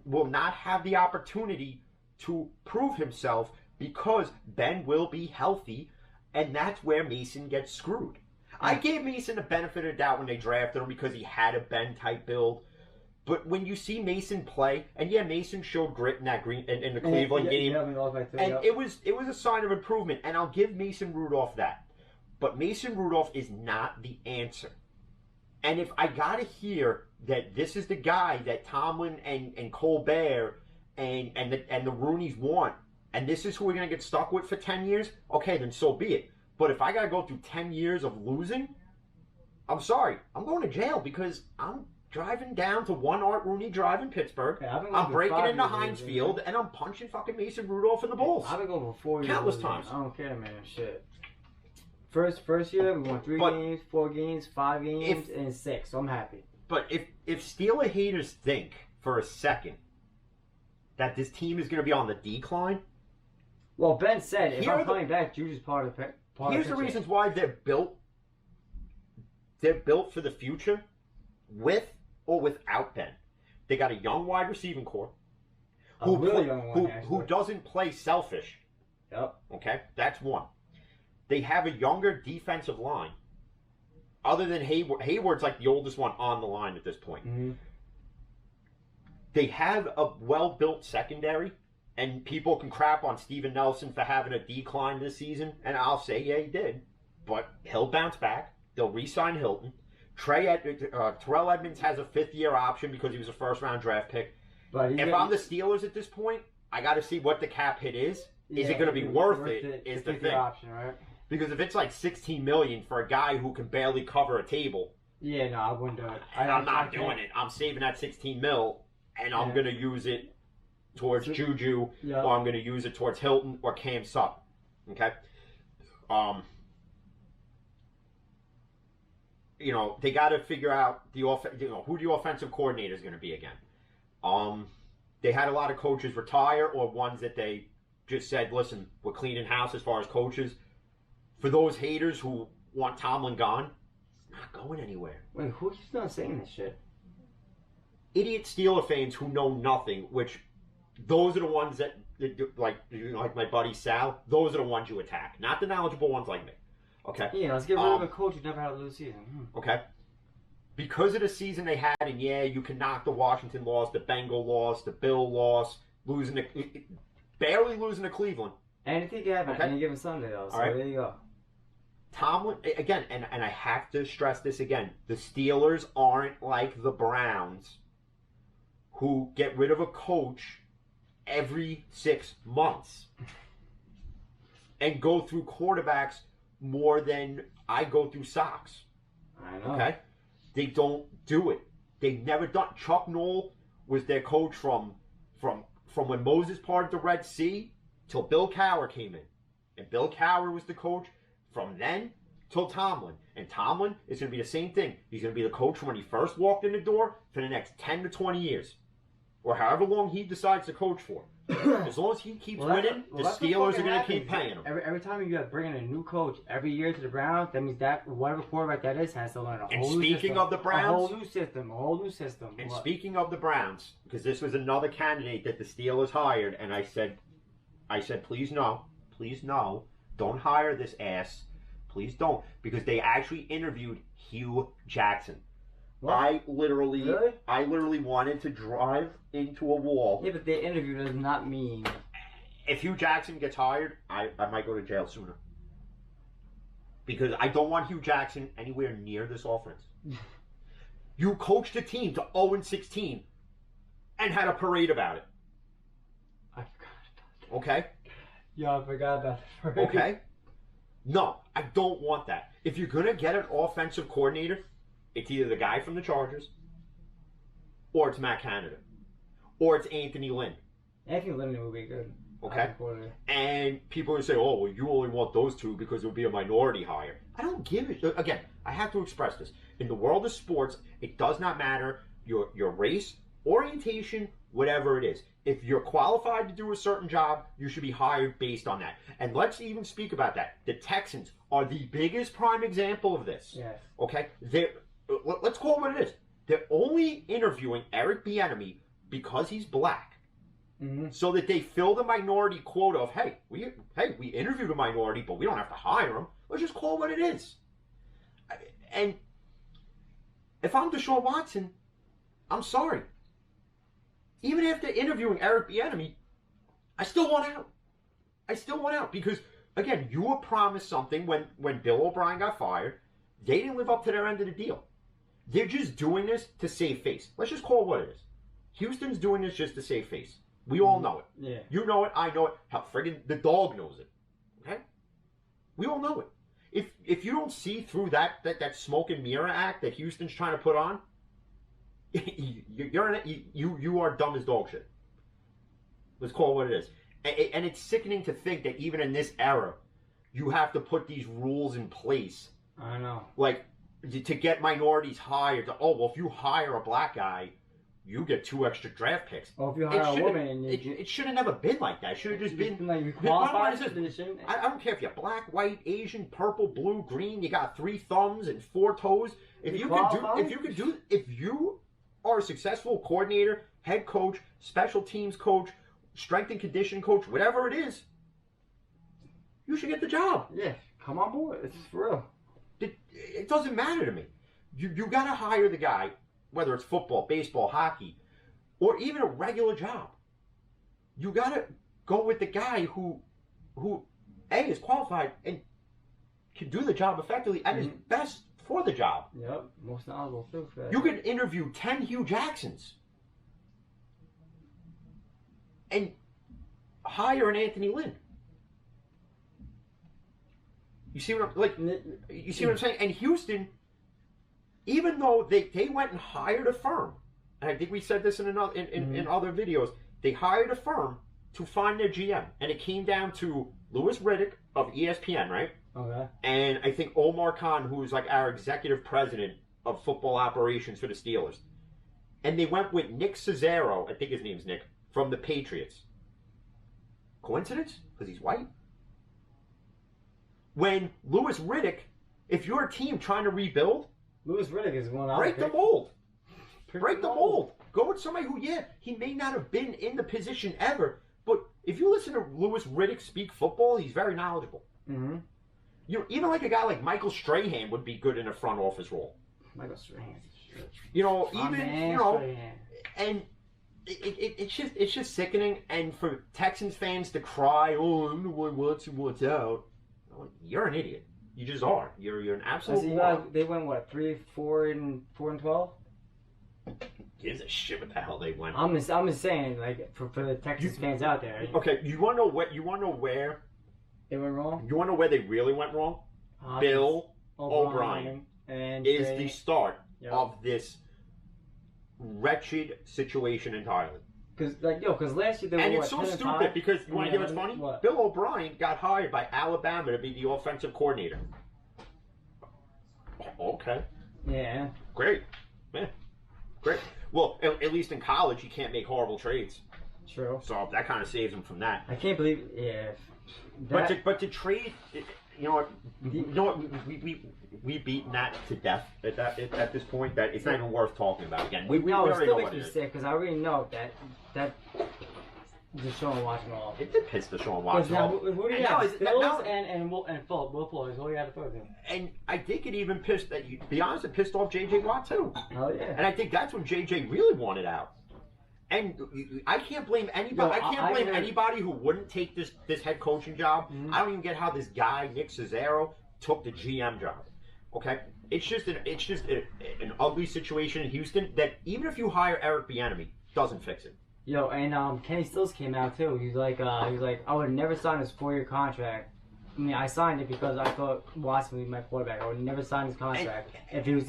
will not have the opportunity to prove himself because Ben will be healthy, and that's where Mason gets screwed. I gave Mason the benefit of the doubt when they drafted him because he had a Ben-type build. But when you see Mason play, and yeah, Mason showed grit in that in the Cleveland game, and it was a sign of improvement, and I'll give Mason Rudolph that. But Mason Rudolph is not the answer. And if I gotta hear that this is the guy that Tomlin and Colbert and the Rooneys want, and this is who we're gonna get stuck with for 10 years, okay, then so be it. But if I gotta go through 10 years of losing, I'm sorry, I'm going to jail because I'm driving down to One Art Rooney Drive in Pittsburgh. Yeah, I'm breaking into Heinz Field, and I'm punching fucking Mason Rudolph in the balls. I've been going for 4 years. Countless times. I don't care, man. Shit. First year, we won 3 games, 4 games, 5 games, and 6. So I'm happy. But if Steeler haters think for a second that this team is going to be on the decline, well, Ben said if I'm coming back, Juju's part of the Here's the reasons why they're built. They're built for the future, with or without Ben. They got a young wide receiving core who doesn't play selfish. Yep. Okay, that's one. They have a younger defensive line. Other than Hayward, Hayward's like the oldest one on the line at this point. Mm-hmm. They have a well-built secondary, and people can crap on Steven Nelson for having a decline this season, and I'll say, yeah, he did. But he'll bounce back. They'll re-sign Hilton. Terrell Edmonds has a fifth-year option because he was a first-round draft pick. But If I'm the Steelers at this point, I got to see what the cap hit is. Is it going to be worth it? Is the thing. Option, right? Because if it's like $16 million for a guy who can barely cover a table, Yeah, no, I wouldn't do it. I'm not doing it. I'm saving that $16 million, and I'm going to use it towards Juju, or I'm going to use it towards Hilton or Cam Sutton. Okay. They got to figure out who the offensive coordinator is going to be again. They had a lot of coaches retire, or ones that they just said, listen, we're cleaning house as far as coaches. For those haters who want Tomlin gone, it's not going anywhere. Wait, who's not saying this shit? Idiot Steeler fans who know nothing, which those are the ones that like my buddy Sal, those are the ones you attack, not the knowledgeable ones like me. Okay? Yeah, let's get rid of a coach who never had a lose season. Okay? Because of the season they had, and yeah, you can knock the Washington loss, the Bengal loss, the Bill loss, barely losing to Cleveland. Anything can happen any given Sunday, though. So there you go. Tomlin, again, and I have to stress this again, the Steelers aren't like the Browns who get rid of a coach every 6 months and go through quarterbacks more than I go through socks. I know. Okay? They don't do it. They've never done. Chuck Noll was their coach from when Moses parted the Red Sea till Bill Cowher came in. And Bill Cowher was the coach from then till Tomlin. And Tomlin is going to be the same thing. He's going to be the coach from when he first walked in the door for the next 10 to 20 years. Or however long he decides to coach for. As long as he keeps winning, the Steelers are going to keep paying him. Every time you bring in a new coach every year to the Browns, that means that whatever quarterback that is has to learn a whole new system. And speaking of the Browns, a whole new system. And speaking of the Browns, because this was another candidate that the Steelers hired, and I said, please no, don't hire this ass, please don't, because they actually interviewed Hugh Jackson. What? I literally wanted to drive into a wall. Yeah, but the interview does not mean. If Hugh Jackson gets hired, I might go to jail sooner. Because I don't want Hugh Jackson anywhere near this offense. You coached a team to 0-16 and had a parade about it. I forgot. Okay? Yeah, I forgot about the parade. Okay? No, I don't want that. If you're going to get an offensive coordinator, it's either the guy from the Chargers, or it's Matt Canada, or it's Anthony Lynn. Anthony Lynn would be good. Okay? And people would say, oh, well, you only want those two because it would be a minority hire. I don't give it. Again, I have to express this. In the world of sports, it does not matter your race, orientation, whatever it is. If you're qualified to do a certain job, you should be hired based on that. And let's even speak about that. The Texans are the biggest prime example of this. Yes. Okay? Let's call it what it is. They're only interviewing Eric Bieniemy because he's black. Mm-hmm. So that they fill the minority quota of, hey, we interviewed a minority, but we don't have to hire him. Let's just call it what it is. And if I'm Deshaun Watson, I'm sorry. Even after interviewing Eric Bieniemy, I still want out. Because, again, you were promised something when Bill O'Brien got fired. They didn't live up to their end of the deal. They're just doing this to save face. Let's just call it what it is. Houston's doing this just to save face. We all know it. Yeah. You know it. I know it. Hell, friggin' the dog knows it. Okay? We all know it. If you don't see through that smoke and mirror act that Houston's trying to put on, you are dumb as dog shit. Let's call it what it is. And it's sickening to think that even in this era, you have to put these rules in place. I know. Like, to get minorities hired. If you hire a black guy, you get 2 extra draft picks. Or if you hire a woman, it should have never been like that. It should have just been like you qualified position. I don't care if you're black, white, Asian, purple, blue, green. You got 3 thumbs and 4 toes. If you are a successful coordinator, head coach, special teams coach, strength and conditioning coach, whatever it is, you should get the job. Yeah, come on board. This is for real. It doesn't matter to me. You got to hire the guy, whether it's football, baseball, hockey, or even a regular job, you gotta go with the guy who A, is qualified and can do the job effectively and is best for the job. Yep, most knowledgeable too. For that. You can interview 10 Hugh Jacksons and hire an Anthony Lynn. You see what I'm saying? And Houston, even though they went and hired a firm, and I think we said this in other videos, they hired a firm to find their GM, and it came down to Louis Riddick of ESPN, right? Okay. And I think Omar Khan, who's like our executive president of football operations for the Steelers. And they went with Nick Cesaro, I think his name's Nick, from the Patriots. Coincidence? Because he's white? When Louis Riddick, if you're a team trying to rebuild, Louis Riddick is one out. break the mold. Break the mold. Go with somebody who, he may not have been in the position ever, but if you listen to Louis Riddick speak football, he's very knowledgeable. Mm-hmm. You know, even like a guy like Michael Strahan would be good in a front office role. Michael Strahan. You know, Strahan. and it's just sickening. And for Texans fans to cry, "Oh, I'm the one wants out," you're an idiot. You just are. You're an absolute moron. They went what 3-4 and 4-12. Gives a shit what the hell they went. I'm just saying, like for the Texas fans out there. Okay, you want to know what? You want to know where they went wrong? You want to know where they really went wrong? Bill O'Brien and is the start Yep. of this wretched situation entirely. Because last year they were And what, it's so 10 and stupid 5? because you want to hear what's funny? What? Bill O'Brien got hired by Alabama to be the offensive coordinator. Okay, Yeah. great, man, great. Well, at least in college, you can't make horrible trades, True. so that kind of saves him from that. I can't believe. Yeah. But to trade, you know what? We've beaten that to death at this point. That it's not even worth talking about again. We it already still know makes what me it is. sick because I already know that Deshaun Watson off. It did piss Deshaun Because Watson now, off. who do you And have? now is- Bills now- and Will Fuller. Who you had to throw to? And I think it even pissed that. To be honest, it pissed off J.J. Watt too. Oh yeah. And I think that's when J.J. really wanted out. And I can't blame anybody. No, I can't blame heard- anybody who wouldn't take this head coaching job. Mhm. I don't even get how this guy Nick Cesaro took the GM job. Okay, it's just an ugly situation in Houston that even if you hire Eric Bieniemy, doesn't fix it. Yo, and Kenny Stills came out too. He's like, I would never sign this 4-year contract. I mean, I signed it because I thought Watson would be my quarterback. I would never sign his contract if he was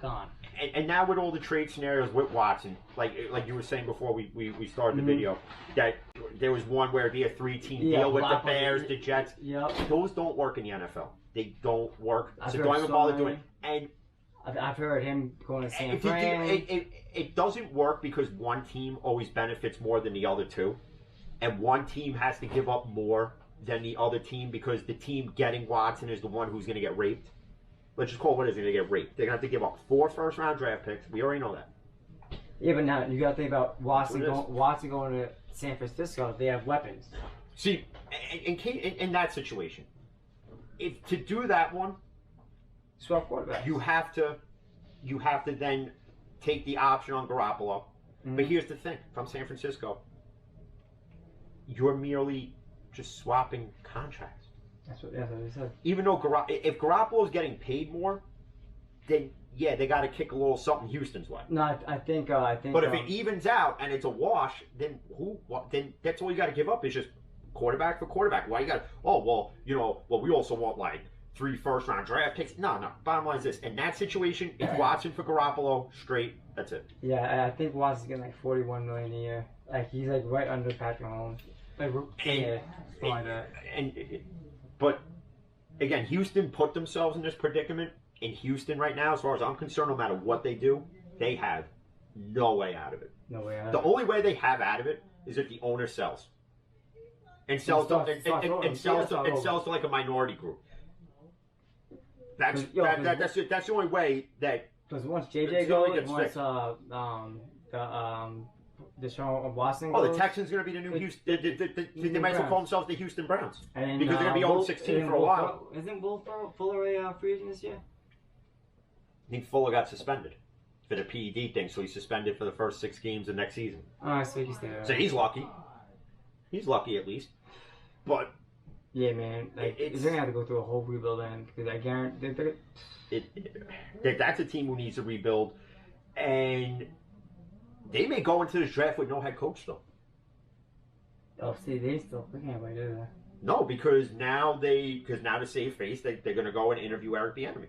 gone. And now with all the trade scenarios with Watson, like you were saying before we started the video, that there was one where it'd be a 3-team deal with the Bears, the Jets. Yep. Those don't work in the NFL. They don't work. I've So heard don't even so bother many. doing it. And I've heard him going to San if you do, Fran. it doesn't work because one team always benefits more than the other two, and one team has to give up more than the other team because the team getting Watson is the one who's going to get raped. Let's just call it what it is. They're going to get raped. They're going to have to give up 4 first-round draft picks. We already know that. Yeah, but now you got to think about Watson That's what it going to San Francisco. They have weapons. See, in that situation, if to do that one, Swap quarterback. you have to then take the option on Garoppolo. Mhm. But here's the thing: from San Francisco, you're merely just swapping contracts. That's what they said. Even though if Garoppolo's getting paid more, then yeah, they got to kick a little something Houston's way. No, I think. But if it evens out and it's a wash, then then that's all you got to give up is just quarterback for quarterback. Why you got? We also want like 3 first-round draft picks. No. Bottom line is this: in that situation, it's Watson for Garoppolo straight. That's it. Yeah, I think Watson's getting like $41 million a year. Like he's like right under Patrick Mahomes. Like yeah, something like that. But again, Houston put themselves in this predicament. In Houston right now, as far as I'm concerned, no matter what they do, they have no way out of it. No way. The only way they have out of it is if the owner sells. And sells to like a minority group. That's the only way that. Because once It's JJ gonna goes, get once sick. Deshaun Watson Oh, goes, the Texans are going to be the new Houston. They might as well call themselves the Houston Browns and because they're going to be 0-16 for a while. Isn't Will Fuller a free agent this year? I think Fuller got suspended. for the PED thing, so he's suspended for the first 6 games of next season. Oh, so you can stay there. So he's lucky. He's lucky at least. But yeah, man, like It's- they're gonna have to go through a whole rebuild then because I guarantee that's a team who needs to rebuild, and they may go into this draft with no head coach still. oh, see, they can't wait do that. No, because now to save face, they're going to go and interview Eric Bieniemy.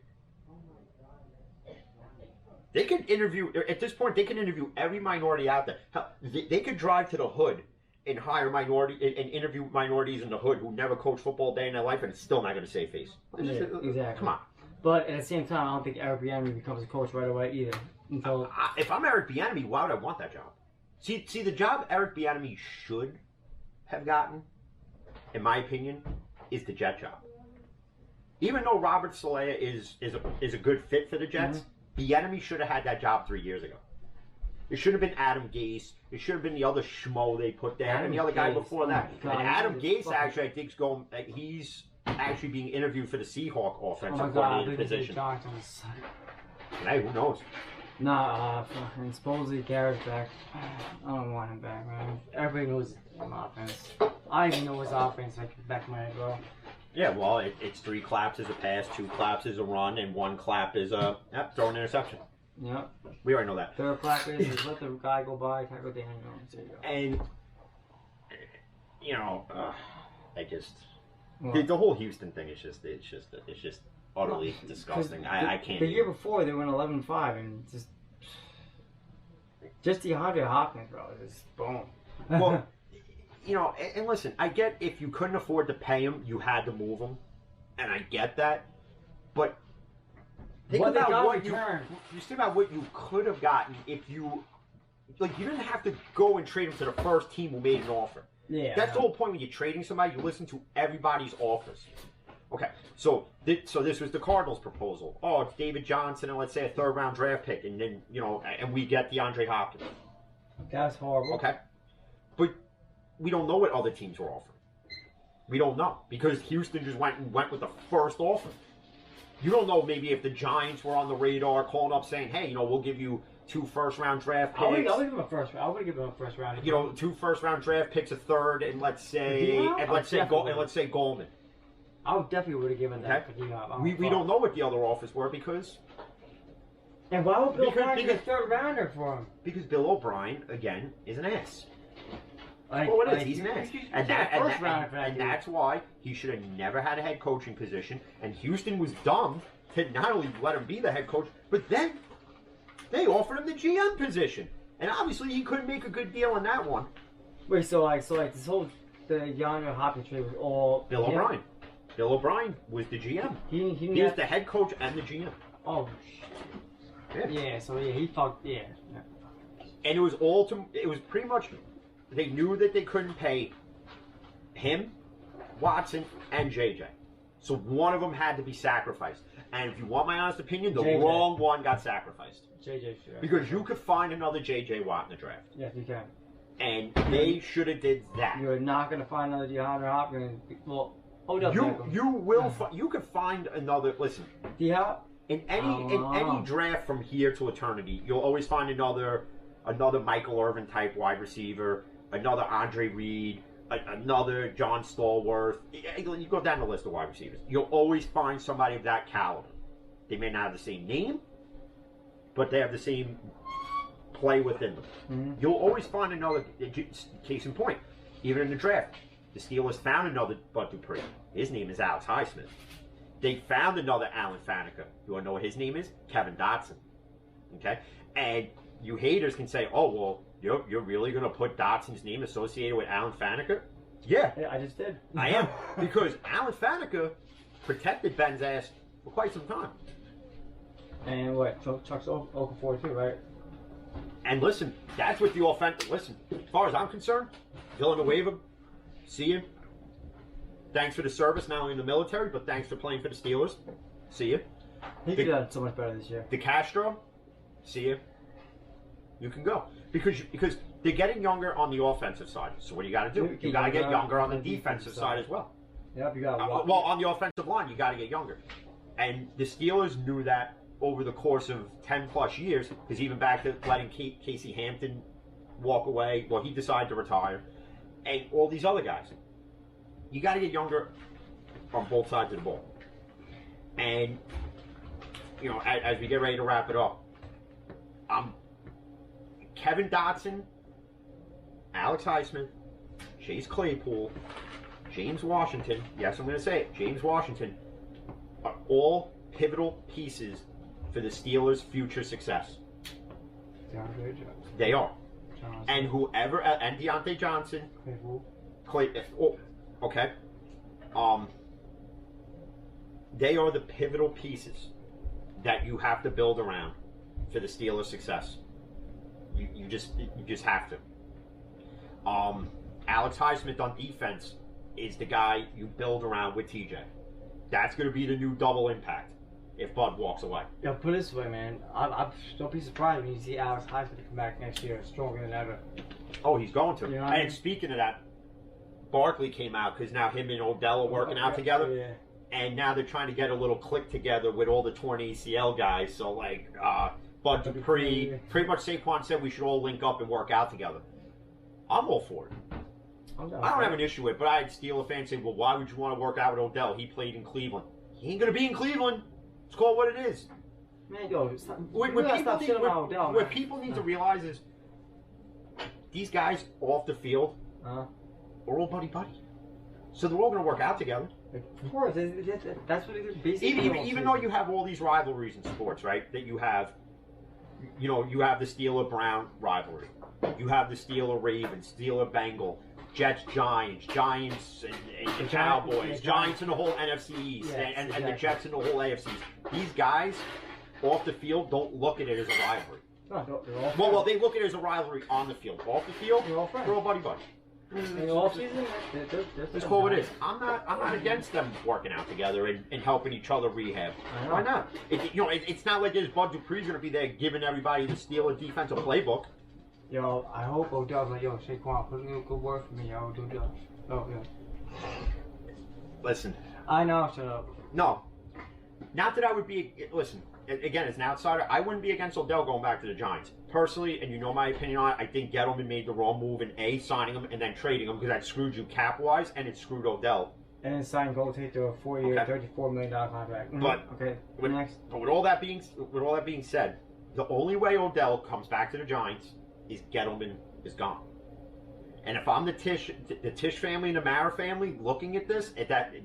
They could interview at this point. They can interview every minority out there. Hell, they could drive to the hood and hire and interview minorities in the hood who never coached football a day in their life, and it's still not going to save face. Yeah, exactly. Come on. But at the same time, I don't think Eric Bieniemy becomes a coach right away either. Until If I'm Eric Bieniemy, why would I want that job? See, the job Eric Bieniemy should have gotten, in my opinion, is the Jet job. Even though Robert Saleh is a good fit for the Jets, Bieniemy should have had that job 3 years ago. It should have been Adam Gase. It should have been the other schmo they put there, and the other guy before that. Oh my God, And Adam he was Gase actually, I think, he's actually being interviewed for the Seahawk oh offensive my God, coordinator position. Johnson's. Hey, who knows? Nah, fucking supposedly Garrett's back. I don't want him back, man. Everybody knows his offense. I even know his offense like back of my head, bro. Yeah, well, it's 3 claps is a pass, 2 claps is a run, and 1 clap is a throw an interception. Yep. We already know that. Third clap is just let the guy go by, tackle Daniel Jones. There you go. And I just Well, the whole Houston thing is just utterly disgusting. I can't. The year even- before they went 11-5 and just DeAndre Hopkins, bro, just boom. Well, and listen, I get if you couldn't afford to pay him, you had to move him, and I get that. But think What they about got what in return. you think about what you could have gotten if you you didn't have to go and trade him to the first team who made an offer. Yeah. That's the whole point when you're trading somebody. You listen to everybody's offers. Okay, so this was the Cardinals' proposal. Oh, it's David Johnson and let's say a 3rd-round draft pick, and then and we get DeAndre Hopkins. That's horrible. Okay, but we don't know what other teams were offering. We don't know because Houston just went with the first offer. You don't know maybe if the Giants were on the radar, calling up saying, "Hey, we'll give you 2 first-round draft picks." I would give him a first round. I would give him a first round. 2 first-round draft picks, a 3rd, and let's say Goldman. I would definitely would have given that Okay. for D-Hop. We don't know what the other offers were because And why would Bill Because- O'Brien get a because- 3rd rounder for him? Bill O'Brien again is an ass. Like, Well, it is. like, He's an ass, you should and get a first rounder and for that dude. that's why he should have never had a head coaching position. And Houston was dumb to not only let him be the head coach, but then they offered him the GM position, and obviously he couldn't make a good deal on that one. Wait, so this whole the DeAndre Hopkins trade was all Bill him? O'Brien. Bill O'Brien was the GM. He He was the head coach and the GM. oh yeah. So yeah, he fucked yeah. And it was pretty much, they knew that they couldn't pay him, Watson, and JJ. So one of them had to be sacrificed. And if you want my honest opinion, the JJ. wrong one got sacrificed. JJ should. Because you could find another JJ Watt in the draft. Yes, you can. And they should have did that. You're not gonna find another DeAndre Hopkins. Well, Odell Beckham. You could find another, listen, D-Hop? in any draft from here to eternity, you'll always find another Michael Irvin type wide receiver, another Andre Reed, another John Stallworth. You go down the list of wide receivers. You'll always find somebody of that caliber. They may not have the same name, but they have the same play within them. Mm-hmm. You'll always find another. Case in point, even in the draft, the Steelers found another Bud Dupree. His name is Alex Highsmith. They found another Alan Faneca. You want to know what his name is? Kevin Dotson. Okay? And you haters can say, oh, well, you're really going to put Dotson's name associated with Alan Faneca? Yeah, Yeah, I just did. I am. Because Alan Faneca protected Ben's ass for quite some time. And what? Chuck's Okafor too, right? And listen, that's what the offense. Listen, as far as I'm concerned, Villanueva, see you. Thanks for the service, not only in the military, but thanks for playing for the Steelers. See you. He could have done so much better this year. De Castro, see you. You can go because they're getting younger on the offensive side. So what do you got to do? You got to get younger on the defensive side as well. Yep, you got Well, on the offensive line, you got to get younger. And the Steelers knew that over the course of 10 plus years, because even back to letting Casey Hampton walk away, well, he decided to retire, and all these other guys. You got to get younger on both sides of the ball. And, you know, as we get ready to wrap it up, Kevin Dotson, Alex Highsmith, Chase Claypool, James Washington, yes, I'm going to say it, James Washington, are all pivotal pieces for the Steelers' future success. DeAndre Johnson. They are. Johnson. And whoever, and Deontay Johnson, Claypool. okay. They are the pivotal pieces that you have to build around for the Steelers' success. You just have to. Alex Highsmith on defense is the guy you build around with TJ. That's going to be the new double impact if Bud walks away. Yo, put it this way, man. Don't be surprised when you see Alex Highsmith come back next year stronger than ever. Oh, he's going to. You know what I mean? And speaking of that, Barkley came out because now him and Odell are working out together. Yeah. And now they're trying to get a little click together with all the torn ACL guys. So, like, Bud Dupree, pretty much Saquon said we should all link up and work out together. I'm all for it. I don't have an issue with it, but I had Steeler fans say, well, why would you want to work out with Odell? He played in Cleveland. He ain't going to be in Cleveland. It's called what it is. Man, yo, What people need to realize is these guys off the field are all buddy-buddy. So they're all going to work out together. Of course, that's what it is. Basically, Even though you have all these rivalries in sports, right? That you have, you know, you have the Steeler-Brown rivalry. You have the Steeler-Ravens, Steeler-Bengal, Jets-Giants, and the Cowboys, Giants in the whole NFC East, and the Jets in the whole AFC East. These guys off the field don't look at it as a rivalry. No, they're all Well, they look at it as a rivalry on the field. Off the field, they're all friends. they're all buddy-buddy. In the off season, It's cool what it is. I'm not against them working out together and helping each other rehab. Why not? It's not like there's Bud Dupree's going to be there giving everybody the Steelers defensive playbook. Yo, I hope Odell's like, yo, Saquon, put in a good word for me, yo, do that. Oh, yeah. Listen. I know, shut up. No. Not that I would be, listen, again, as an outsider, I wouldn't be against Odell going back to the Giants. Personally, and you know my opinion on it, I think Gettleman made the wrong move in A, signing him, and then trading him, because that screwed you cap-wise, and it screwed Odell. And then sign Gold Tate to a 4-year, $34 million contract. But, okay, with all that being said, the only way Odell comes back to the Giants is Gettleman is gone. And if I'm the Tisch family and the Mara family looking at this,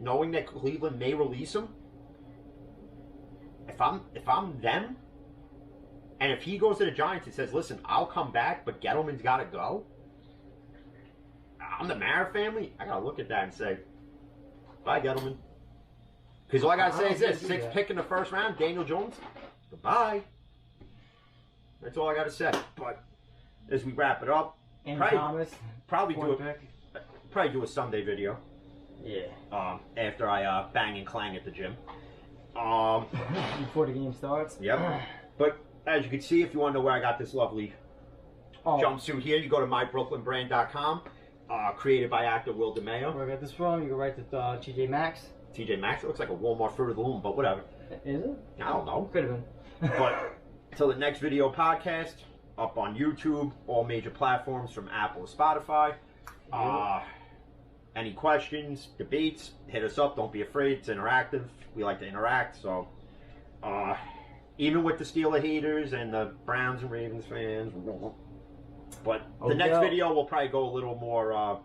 knowing that Cleveland may release him, if I'm them, and if he goes to the Giants and says, listen, I'll come back, but Gettleman's got to go, I'm the Mara family, I got to look at that and say, bye, Gettleman. Because all I got to say is this, 6th pick in the first round, Daniel Jones, goodbye. That's all I got to say. But as we wrap it up, probably do a Sunday video. Yeah. After I bang and clang at the gym. Before the game starts. Yep. But as you can see, if you want to know where I got this lovely jumpsuit here, you go to mybrooklynbrand.com. Created by actor Will DeMeo. Where I got this from? You go right to TJ Maxx. TJ Maxx. It looks like a Walmart Fruit of the Loom, but whatever. Is it? I don't know. Could have been. But till the next video podcast, up on YouTube, all major platforms from Apple to Spotify. Any questions, debates, hit us up. Don't be afraid. It's interactive. We like to interact. So, even with the Steeler haters and the Browns and Ravens fans. But the next video will probably go a little more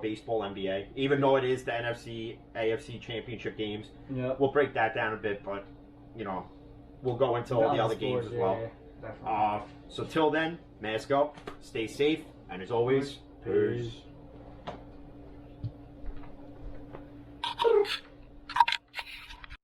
baseball, NBA. Even though it is the NFC, AFC championship games. Yep. We'll break that down a bit, but, you know, we'll go into all the other games as well. Yeah, so till then, mask up, stay safe, and as always, peace.